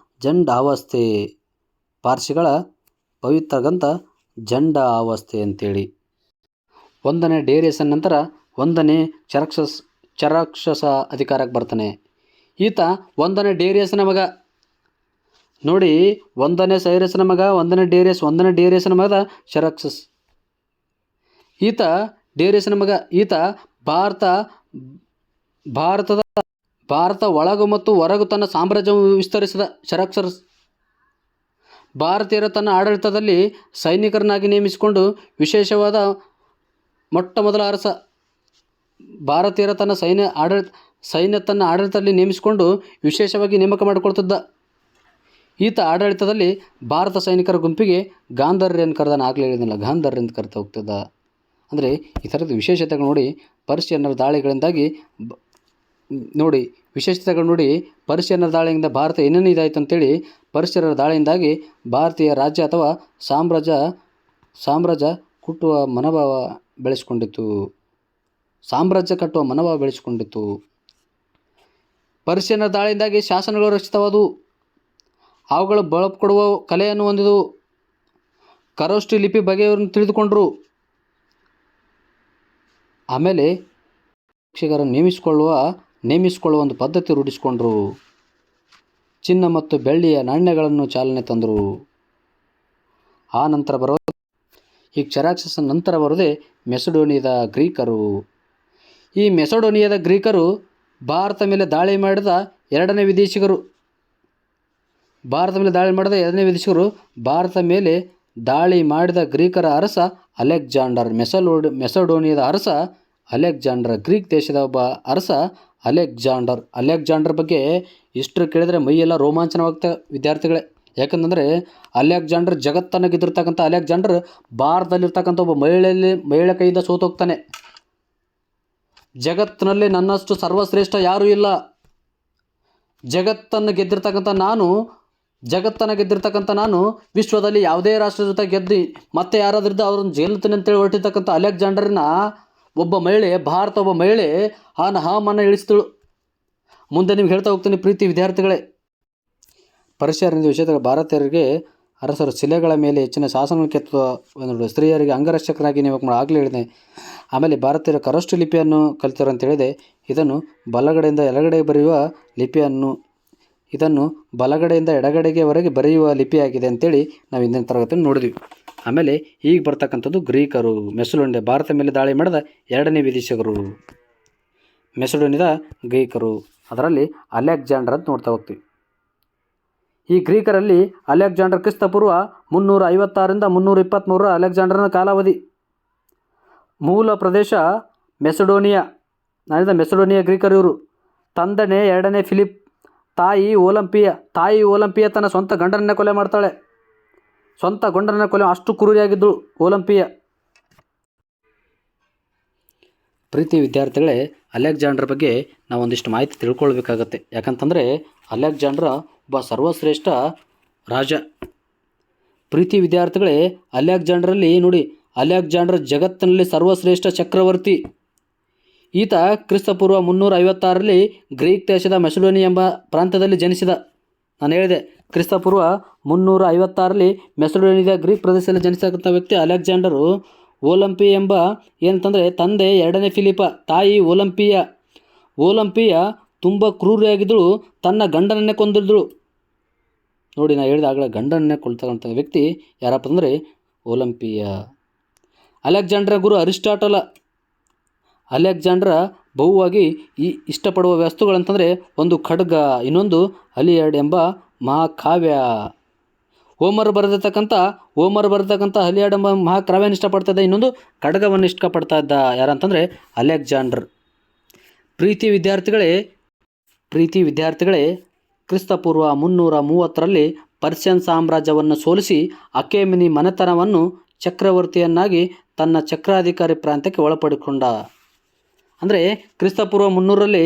ಜಂಡ ಅವಸ್ಥೆ ಅಂತೇಳಿ. 1ನೇ ಡೇರಿಯಸನ್ ನಂತರ 1ನೇ ಚರಾಕ್ಷಸ ಅಧಿಕಾರಕ್ಕೆ ಬರ್ತಾನೆ. ಈತ 1ನೇ ಡೇರಿಯಸನ ಮಗ. ನೋಡಿ, 1ನೇ ಸೈರಸನ ಮಗ 1ನೇ ಡೇರಿಯಸನ ಮಗ ಚರಾಕ್ಷಸ್. ಈತ ಡೇರಿಯಸನ ಮಗ. ಈತ ಭಾರತ ಒಳಗು ಮತ್ತು ಹೊರಗು ತನ್ನ ಸಾಮ್ರಾಜ್ಯವನ್ನು ವಿಸ್ತರಿಸಿದ. ಚರಾಕ್ಷಸ್ ಭಾರತೀಯರ ತನ್ನ ಆಡಳಿತದಲ್ಲಿ ಸೈನಿಕರನ್ನಾಗಿ ನೇಮಿಸಿಕೊಂಡು ವಿಶೇಷವಾದ ಮೊಟ್ಟಮೊದಲ ಅರಸ. ಭಾರತೀಯರ ತನ್ನ ಸೈನ್ಯ ತನ್ನ ಆಡಳಿತದಲ್ಲಿ ನೇಮಿಸಿಕೊಂಡು ವಿಶೇಷವಾಗಿ ನೇಮಕ ಮಾಡಿಕೊಳ್ತಿದ್ದ. ಈತ ಆಡಳಿತದಲ್ಲಿ ಭಾರತ ಸೈನಿಕರ ಗುಂಪಿಗೆ ಗಾಂಧಾರ್ಯ ಅಂತ ಕರೆದ. ಆಗಲೇ ಹೇಳಿದ್ನಲ್ಲ, ಗಾಂಧಾರ್ಯ ಅಂತ ಕರಿತಾ ಹೋಗ್ತಿದ್ದ. ಅಂದರೆ ಈ ಥರದ ವಿಶೇಷತೆಗಳು ನೋಡಿ, ಪರ್ಷಿಯನ್ನರ ದಾಳಿಗಳಿಂದಾಗಿ ಪರ್ಷಿಯನ್ನರ ದಾಳಿಯಿಂದ ಭಾರತ ಏನೇನು ಇದಾಯಿತು ಅಂತೇಳಿ, ಪರ್ಷಿಯರ ದಾಳಿಯಿಂದಾಗಿ ಭಾರತೀಯ ರಾಜ್ಯ ಅಥವಾ ಸಾಮ್ರಾಜ್ಯ ಕಟ್ಟುವ ಮನೋಭಾವ ಬೆಳೆಸಿಕೊಂಡಿತು. ಪರ್ಷಿಯನ್ನರ ದಾಳಿಯಿಂದಾಗಿ ಶಾಸನಗಳು ರಚಿತವಾದವು. ಅವುಗಳು ಬಳಕೊಡುವ ಕಲೆಯನ್ನು ಹೊಂದಿದವು. ಖರೋಷ್ಠಿ ಲಿಪಿ ಬಗೆಯನ್ನು ತಿಳಿದುಕೊಂಡರು. ಆಮೇಲೆ ಶಿಕ್ಷಕರನ್ನು ನೇಮಿಸಿಕೊಳ್ಳುವ ಒಂದು ಪದ್ಧತಿ ರೂಢಿಸಿಕೊಂಡರು. ಚಿನ್ನ ಮತ್ತು ಬೆಳ್ಳಿಯ ನಾಣ್ಯಗಳನ್ನು ಚಾಲನೆ ತಂದರು. ಆ ನಂತರ ಈ ಚರಾಕ್ಷಸನ ನಂತರ ಬರೋದೇ ಮೆಸಡೋನಿಯಾದ ಗ್ರೀಕರು. ಈ ಮೆಸಡೋನಿಯಾದ ಗ್ರೀಕರು ಭಾರತ ಮೇಲೆ ದಾಳಿ ಮಾಡಿದ ಎರಡನೇ ವಿದೇಶಿಗರು. ಭಾರತ ಮೇಲೆ ದಾಳಿ ಮಾಡಿದ ಗ್ರೀಕರ ಅರಸ ಅಲೆಕ್ಸಾಂಡರ್. ಮೆಸಡೋನಿಯಾದ ಅರಸ ಅಲೆಕ್ಸಾಂಡರ್. ಗ್ರೀಕ್ ದೇಶದ ಒಬ್ಬ ಅರಸ ಅಲೆಕ್ಸಾಂಡರ್ ಬಗ್ಗೆ ಇಷ್ಟರು ಕೇಳಿದರೆ ಮೈಯೆಲ್ಲ ರೋಮಾಂಚನವಾಗ್ತಾ ವಿದ್ಯಾರ್ಥಿಗಳೇ. ಯಾಕಂತಂದರೆ ಅಲೆಕ್ಸಾಂಡರ್ ಜಗತ್ತನ್ನು ಗೆದ್ದಿರ್ತಕ್ಕಂಥ ಅಲೆಕ್ಸಾಂಡರ್ ಭಾರತದಲ್ಲಿರ್ತಕ್ಕಂಥ ಒಬ್ಬ ಮಹಿಳೆ ಕೈಯಿಂದ ಸೋತೋಗ್ತಾನೆ. ಜಗತ್ತಿನಲ್ಲಿ ನನ್ನಷ್ಟು ಸರ್ವಶ್ರೇಷ್ಠ ಯಾರೂ ಇಲ್ಲ. ಜಗತ್ತನ್ನು ಗೆದ್ದಿರ್ತಕ್ಕಂಥ ನಾನು ವಿಶ್ವದಲ್ಲಿ ಯಾವುದೇ ರಾಷ್ಟ್ರದ ಜೊತೆ ಗೆದ್ದು ಮತ್ತೆ ಯಾರಾದ್ರಿಂದ ಅವ್ರನ್ನ ಗೆಲ್ತೀನಿ ಅಂತೇಳಿ ಹೊರಟಿರ್ತಕ್ಕಂಥ ಅಲೆಕ್ಸಾಂಡರ್ನ ಒಬ್ಬ ಮಹಿಳೆ ಹಾಮನ್ನು ಇಳಿಸಿದಳು. ಮುಂದೆ ನಿಮ್ಗೆ ಹೇಳ್ತಾ ಹೋಗ್ತೀನಿ ಪ್ರೀತಿ ವಿದ್ಯಾರ್ಥಿಗಳೇ. ಪರ್ಷಿಯರಿಂದ ವಿಷಯದಲ್ಲಿ ಭಾರತೀಯರಿಗೆ ಅರಸರು ಶಿಲೆಗಳ ಮೇಲೆ ಹೆಚ್ಚಿನ ಶಾಸನಗಳು ಕೆತ್ತುವ ಸ್ತ್ರೀಯರಿಗೆ ಅಂಗರಕ್ಷಕರಾಗಿ ನೇಮಕ ಮಾಡಿ ಆಗಲೇ ಹೇಳಿದೆ. ಆಮೇಲೆ ಭಾರತೀಯರ ಖರೋಷ್ಠಿ ಲಿಪಿಯನ್ನು ಕಲಿತರು ಅಂತ ಹೇಳಿದೆ. ಇದನ್ನು ಬಲಗಡೆಯಿಂದ ಎಡಗಡೆಯವರೆಗೆ ಬರೆಯುವ ಲಿಪಿಯಾಗಿದೆ ಅಂತೇಳಿ ನಾವು ಹಿಂದಿನ ತರಗತಿಯನ್ನು ನೋಡಿದ್ವಿ. ಆಮೇಲೆ ಈಗ ಬರ್ತಕ್ಕಂಥದ್ದು ಗ್ರೀಕರು. ಮೆಸಡೋನಿಯಾ ಭಾರತ ಮೇಲೆ ದಾಳಿ ಮಾಡಿದ ಎರಡನೇ ವಿದೇಶಿಗರು ಮೆಸಡೋನಿಯಾದ ಗ್ರೀಕರು. ಅದರಲ್ಲಿ ಅಲೆಕ್ಸಾಂಡರ್ ಅಂತ ನೋಡ್ತಾ ಹೋಗ್ತೀವಿ. ಈ ಗ್ರೀಕರಲ್ಲಿ ಅಲೆಕ್ಸಾಂಡರ್ ಕ್ರಿಸ್ತಪೂರ್ವ 356ರಿಂದ 323 ಅಲೆಕ್ಸಾಂಡರ್ನ ಕಾಲಾವಧಿ. ಮೂಲ ಪ್ರದೇಶ ಮೆಸಡೋನಿಯಾ. ನಾನಿದ ಮೆಸಡೋನಿಯಾ ಗ್ರೀಕರು ಇವರು. ತಂದೆನೇ 2ನೇ ಫಿಲಿಪ್. ತಾಯಿ ಓಲಂಪಿಯ ತನ್ನ ಸ್ವಂತ ಗಂಡನನ್ನೇ ಕೊಲೆ ಮಾಡ್ತಾಳೆ. ಸ್ವಂತ ಗಂಡನನ್ನೇ ಕೊಲೆ, ಅಷ್ಟು ಕ್ರೂರಿಯಾಗಿದ್ದಳು ಓಲಂಪಿಯ. ಪ್ರೀತಿ ವಿದ್ಯಾರ್ಥಿಗಳೇ, ಅಲೆಕ್ಸಾಂಡರ್ ಬಗ್ಗೆ ನಾವು ಒಂದಿಷ್ಟು ಮಾಹಿತಿ ತಿಳ್ಕೊಳ್ಬೇಕಾಗತ್ತೆ. ಯಾಕಂತಂದರೆ ಅಲೆಕ್ಸಾಂಡ್ರ ಒಬ್ಬ ಸರ್ವಶ್ರೇಷ್ಠ ರಾಜ. ಪ್ರೀತಿ ವಿದ್ಯಾರ್ಥಿಗಳೇ, ಅಲೆಕ್ಸಾಂಡ್ರಲ್ಲಿ ನೋಡಿ, ಅಲೆಕ್ಸಾಂಡರ್ ಜಗತ್ತಿನಲ್ಲಿ ಸರ್ವಶ್ರೇಷ್ಠ ಚಕ್ರವರ್ತಿ. ಈತ ಕ್ರಿಸ್ತಪೂರ್ವ 356ರಲ್ಲಿ ಗ್ರೀಕ್ ದೇಶದ ಮೆಸಡೋನಿಯಾ ಎಂಬ ಪ್ರಾಂತ್ಯದಲ್ಲಿ ಜನಿಸಿದ. ನಾನು ಹೇಳಿದೆ, ಕ್ರಿಸ್ತಪೂರ್ವ 356ರಲ್ಲಿ ಮೆಸಡೋನಿಯಾದ ಗ್ರೀಕ್ ಪ್ರದೇಶದಲ್ಲಿ ಜನಿಸತಕ್ಕಂಥ ವ್ಯಕ್ತಿ ಅಲೆಕ್ಸಾಂಡರು. ಓಲಂಪಿ ಎಂಬ ಏನಂತಂದರೆ ತಂದೆ 2ನೇ ಫಿಲಿಪ, ತಾಯಿ ಓಲಂಪಿಯ ತುಂಬ ಕ್ರೂರಿಯಾಗಿದ್ದಳು. ತನ್ನ ಗಂಡನನ್ನೇ ಕೊಂದಿದ್ದಳು. ನೋಡಿ, ನಾನು ಹೇಳಿದ ಆಗಲೇ ಗಂಡನನ್ನೇ ಕೊಲ್ತಕ್ಕಂಥ ವ್ಯಕ್ತಿ ಯಾರಪ್ಪ ಅಂದರೆ ಓಲಂಪಿಯ. ಅಲೆಕ್ಸಾಂಡ್ರ ಗುರು ಅರಿಸ್ಟಾಟಲ. ಅಲೆಕ್ಸಾಂಡ್ರ ಬಹುವಾಗಿ ಇಷ್ಟಪಡುವ ವಸ್ತುಗಳಂತಂದರೆ ಒಂದು ಖಡ್ಗ, ಇನ್ನೊಂದು ಅಲಿಯಡ್ ಎಂಬ ಮಹಾಕಾವ್ಯ. ಹೋಮರ್ ಬರೆದಿರ್ತಕ್ಕಂಥ ಅಲಿಯಡ್ ಎಂಬ ಮಹಾಕಾವ್ಯನ ಇಷ್ಟಪಡ್ತಾ ಇದ್ದ, ಇನ್ನೊಂದು ಖಡ್ಗವನ್ನು ಇಷ್ಟಪಡ್ತಾ ಇದ್ದ. ಯಾರಂತಂದರೆ ಅಲೆಕ್ಸಾಂಡರ್. ಪ್ರೀತಿ ವಿದ್ಯಾರ್ಥಿಗಳೇ, ಕ್ರಿಸ್ತಪೂರ್ವ 330ರಲ್ಲಿ ಪರ್ಷಿಯನ್ ಸಾಮ್ರಾಜ್ಯವನ್ನು ಸೋಲಿಸಿ ಅಖೇಮೆನಿ ಮನೆತನವನ್ನು ಚಕ್ರವರ್ತಿಯನ್ನಾಗಿ ತನ್ನ ಚಕ್ರಾಧಿಕಾರಿ ಪ್ರಾಂತ್ಯಕ್ಕೆ ಒಳಪಡಿಕೊಂಡ. ಅಂದರೆ ಕ್ರಿಸ್ತಪೂರ್ವ 300ರಲ್ಲಿ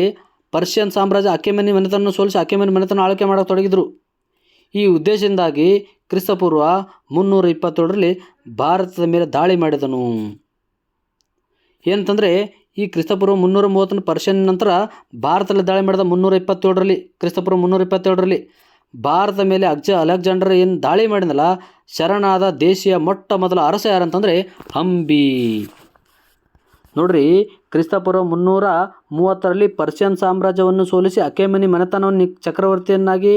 ಪರ್ಷಿಯನ್ ಸಾಮ್ರಾಜ್ಯ ಅಖೇಮೆನಿ ಮನೆತನವನ್ನು ಸೋಲಿಸಿ ಅಖೇಮೆನಿ ಮನೆತನ ಆಳ್ವಿಕೆ ಮಾಡೋಕ್ಕೆ ತೊಡಗಿದ್ರು. ಈ ಉದ್ದೇಶದಿಂದಾಗಿ ಕ್ರಿಸ್ತಪೂರ್ವ 327ರಲ್ಲಿ ಭಾರತದ ಮೇಲೆ ದಾಳಿ ಮಾಡಿದನು. ಏನಂತಂದರೆ ಈ ಕ್ರಿಸ್ತಪೂರ್ವ 330 ಪರ್ಷಿಯನ್ ನಂತರ ಭಾರತದಲ್ಲಿ ದಾಳಿ ಮಾಡಿದ 327ರಲ್ಲಿ, ಕ್ರಿಸ್ತಪೂರ್ವ 327ರಲ್ಲಿ ಭಾರತದ ಮೇಲೆ ಅಲೆಕ್ಸಾಂಡರ್ ಏನು ದಾಳಿ ಮಾಡಿದಲ್ಲ, ಶರಣಾದ ದೇಶೀಯ ಮೊಟ್ಟ ಮೊದಲ ಅರಸ ಯಾರಂತಂದರೆ ಹಂಪಿ. ನೋಡ್ರಿ, ಕ್ರಿಸ್ತಪೂರ್ವ 330ರಲ್ಲಿ ಪರ್ಷಿಯನ್ ಸಾಮ್ರಾಜ್ಯವನ್ನು ಸೋಲಿಸಿ ಅಖೇಮೆನಿ ಮನೆತನವನ್ನು ಚಕ್ರವರ್ತಿಯನ್ನಾಗಿ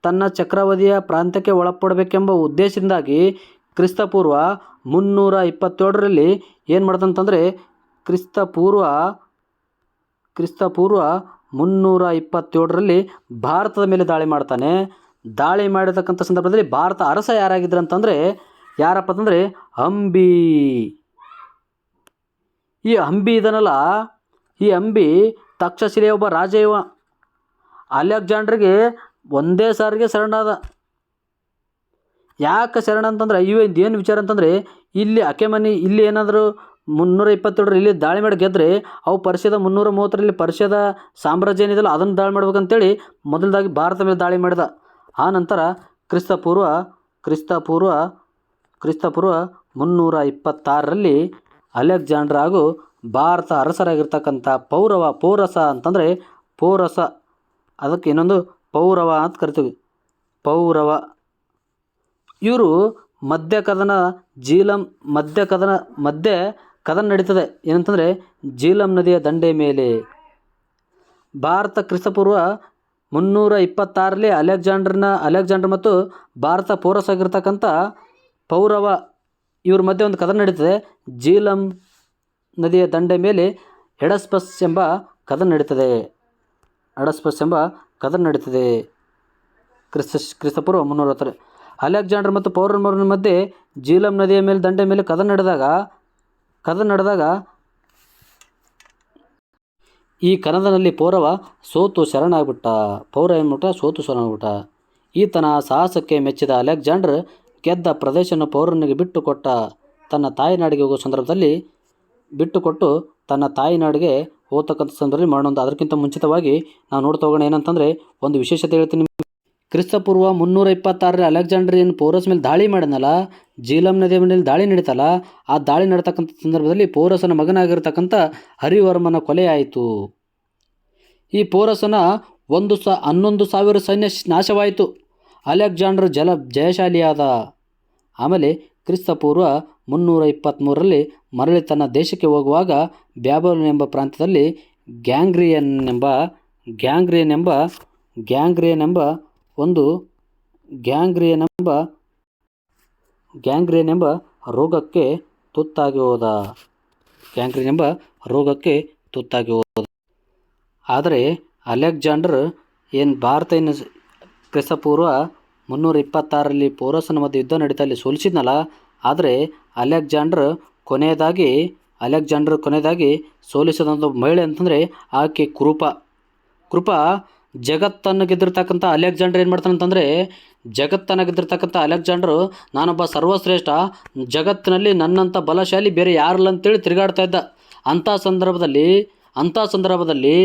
ತನ್ನ ಚಕ್ರಾವಧಿಯ ಪ್ರಾಂತ್ಯಕ್ಕೆ ಒಳಪಡಬೇಕೆಂಬ ಉದ್ದೇಶದಿಂದಾಗಿ ಕ್ರಿಸ್ತಪೂರ್ವ 327ರಲ್ಲಿ ಏನು ಮಾಡ್ದಂತಂದರೆ ಕ್ರಿಸ್ತಪೂರ್ವ 327ರಲ್ಲಿ ಭಾರತದ ಮೇಲೆ ದಾಳಿ ಮಾಡ್ತಾನೆ. ದಾಳಿ ಮಾಡಿರ್ತಕ್ಕಂಥ ಸಂದರ್ಭದಲ್ಲಿ ಭಾರತ ಅರಸ ಯಾರಾಗಿದ್ರಂತಂದರೆ ಯಾರಪ್ಪ ಅಂತಂದರೆ ಹಂಪಿ. ಈ ಹಂಪಿ ಇದನ್ನಲ್ಲ, ಈ ಹಂಪಿ ತಕ್ಷಶಿಲೆಯ ಒಬ್ಬ ರಾಜ ಇವ. ಅಲೆಕ್ಸಾಂಡ್ರಿಗೆ ಒಂದೇ ಸಾರಿಗೆ ಶರಣಾದ. ಯಾಕೆ ಶರಣ ಅಂತಂದ್ರೆ ಏನು ವಿಚಾರ ಅಂತಂದರೆ ಇಲ್ಲಿ ಅಖೇಮನಿ ಇಲ್ಲಿ ಏನಾದರೂ 327ರಲ್ಲಿ ಇಲ್ಲಿ ದಾಳಿ ಮಾಡಿ ಗೆದ್ದರೆ ಅವು ಪರ್ಷಿಯದ 330ರಲ್ಲಿ ಪರ್ಷಿಯದ ಸಾಮ್ರಾಜ್ಯ ಏನಿದೆಯಲ್ಲ ಅದನ್ನು ದಾಳಿ ಮಾಡ್ಬೇಕಂತೇಳಿ ಮೊದಲದಾಗಿ ಭಾರತ ಮೇಲೆ ದಾಳಿ ಮಾಡಿದ. ಆ ನಂತರ ಕ್ರಿಸ್ತಪೂರ್ವ 326ರಲ್ಲಿ ಅಲೆಕ್ಸಾಂಡರ್ ಹಾಗೂ ಭಾರತ ಅರಸರಾಗಿರ್ತಕ್ಕಂಥ ಪೌರಸ ಅಂತಂದರೆ ಪೌರಸ, ಅದಕ್ಕೆ ಇನ್ನೊಂದು ಪೌರವ ಅಂತ ಕರಿತೀವಿ, ಪೌರವ. ಇವರು ಮಧ್ಯ ಕದನ ನಡೀತದೆ. ಏನಂತಂದರೆ ಜೀಲಂ ನದಿಯ ದಂಡೆ ಮೇಲೆ. ಭಾರತ ಕ್ರಿಸ್ತಪೂರ್ವ 326ರಲ್ಲಿ ಅಲೆಕ್ಸಾಂಡರ್ ಮತ್ತು ಭಾರತ ಪೌರಸ ಆಗಿರ್ತಕ್ಕಂಥ ಪೌರವ ಇವ್ರ ಮಧ್ಯೆ ಒಂದು ಕದನ ನಡೀತದೆ. ಜೀಲಂ ನದಿಯ ದಂಡೆ ಮೇಲೆ ಎಡಸ್ಪಸ್ ಎಂಬ ಕದನ ನಡೀತದೆ. ಕ್ರಿಸ್ತಪೂರ್ವ 360. ಅಲೆಕ್ಸಾಂಡರ್ ಮತ್ತು ಪೌರವರ ಮಧ್ಯೆ ಜೀಲಂ ನದಿಯ ಮೇಲೆ ದಂಡೆ ಮೇಲೆ ಕದನ ನಡೆದಾಗ ಈ ಕದನದಲ್ಲಿ ಪೌರವ ಸೋತು ಶರಣಾಗ್ಬಿಟ್ಟ. ಈತನ ಸಾಹಸಕ್ಕೆ ಮೆಚ್ಚಿದ ಅಲೆಕ್ಸಾಂಡರ್ ಗೆದ್ದ ಪ್ರದೇಶವನ್ನು ಪೌರನಿಗೆ ಬಿಟ್ಟುಕೊಟ್ಟು ತನ್ನ ತಾಯಿನಾಡಿಗೆ ಹೋಗ್ತಕ್ಕಂಥ ಸಂದರ್ಭದಲ್ಲಿ ಮಾಡೋದು. ಅದಕ್ಕಿಂತ ಮುಂಚಿತವಾಗಿ ನಾವು ನೋಡ್ತಾ ಹೋಗೋಣ. ಏನಂತಂದರೆ ಒಂದು ವಿಶೇಷತೆ ಹೇಳ್ತೀನಿ. ಕ್ರಿಸ್ತಪೂರ್ವ 326ರಲ್ಲಿ ಅಲೆಕ್ಸಾಂಡರ್ ಏನು ಪೌರಸ್ ಮೇಲೆ ದಾಳಿ ಮಾಡಿದ್ನಲ್ಲ, ಜೀಲಂ ನದಿಯ ಮೇಲೆ ದಾಳಿ ನಡೀತಲ್ಲ, ಆ ದಾಳಿ ನಡೀತಕ್ಕಂಥ ಸಂದರ್ಭದಲ್ಲಿ ಪೌರಸನ ಮಗನಾಗಿರ್ತಕ್ಕಂಥ ಹರಿವರ್ಮನ ಕೊಲೆಯಾಯಿತು. ಈ ಪೌರಸನ 11,000 ಸೈನ್ಯ ನಾಶವಾಯಿತು. ಅಲೆಕ್ಸಾಂಡರ್ ಜಯಶಾಲಿಯಾದ. ಆಮೇಲೆ ಕ್ರಿಸ್ತಪೂರ್ವ 323ರಲ್ಲಿ ಮರಳಿ ತನ್ನ ದೇಶಕ್ಕೆ ಹೋಗುವಾಗ ಬ್ಯಾಬಿಲೋನ್ ಎಂಬ ಪ್ರಾಂತ್ಯದಲ್ಲಿ ಗ್ಯಾಂಗ್ರಿಯನ್ ಎಂಬ ರೋಗಕ್ಕೆ ತುತ್ತಾಗಿ ಹೋದ. ಆದರೆ ಅಲೆಕ್ಸಾಂಡರ್ ಕ್ರಿಸ್ತಪೂರ್ವ 326ರಲ್ಲಿ ಪೌರಸನ ಮಧ್ಯೆ ಯುದ್ಧ ನಡೀತಾ ಇಲ್ಲಿ ಸೋಲಿಸಿದ್ನಲ್ಲ, ಆದರೆ ಅಲೆಕ್ಸಾಂಡರ್ ಕೊನೆಯದಾಗಿ ಅಲೆಕ್ಸಾಂಡರ್ ಕೊನೆಯದಾಗಿ ಸೋಲಿಸಿದಂಥ ಮಹಿಳೆ ಅಂತಂದರೆ ಆಕೆ ಕೃಪ ಜಗತ್ತನ್ನು ಗೆದ್ದಿರ್ತಕ್ಕಂಥ ಅಲೆಕ್ಸಾಂಡರ್ ಏನು ಮಾಡ್ತಾನಂತಂದರೆ ಜಗತ್ತನ್ನು ಗೆದ್ದಿರ್ತಕ್ಕಂಥ ಅಲೆಕ್ಸಾಂಡರು ನಾನೊಬ್ಬ ಸರ್ವಶ್ರೇಷ್ಠ, ಜಗತ್ತಿನಲ್ಲಿ ನನ್ನಂಥ ಬಲಶಾಲಿ ಬೇರೆ ಯಾರಿಲ್ಲ ಅಂತೇಳಿ ತಿರುಗಾಡ್ತಾ ಇದ್ದ. ಅಂಥ ಸಂದರ್ಭದಲ್ಲಿ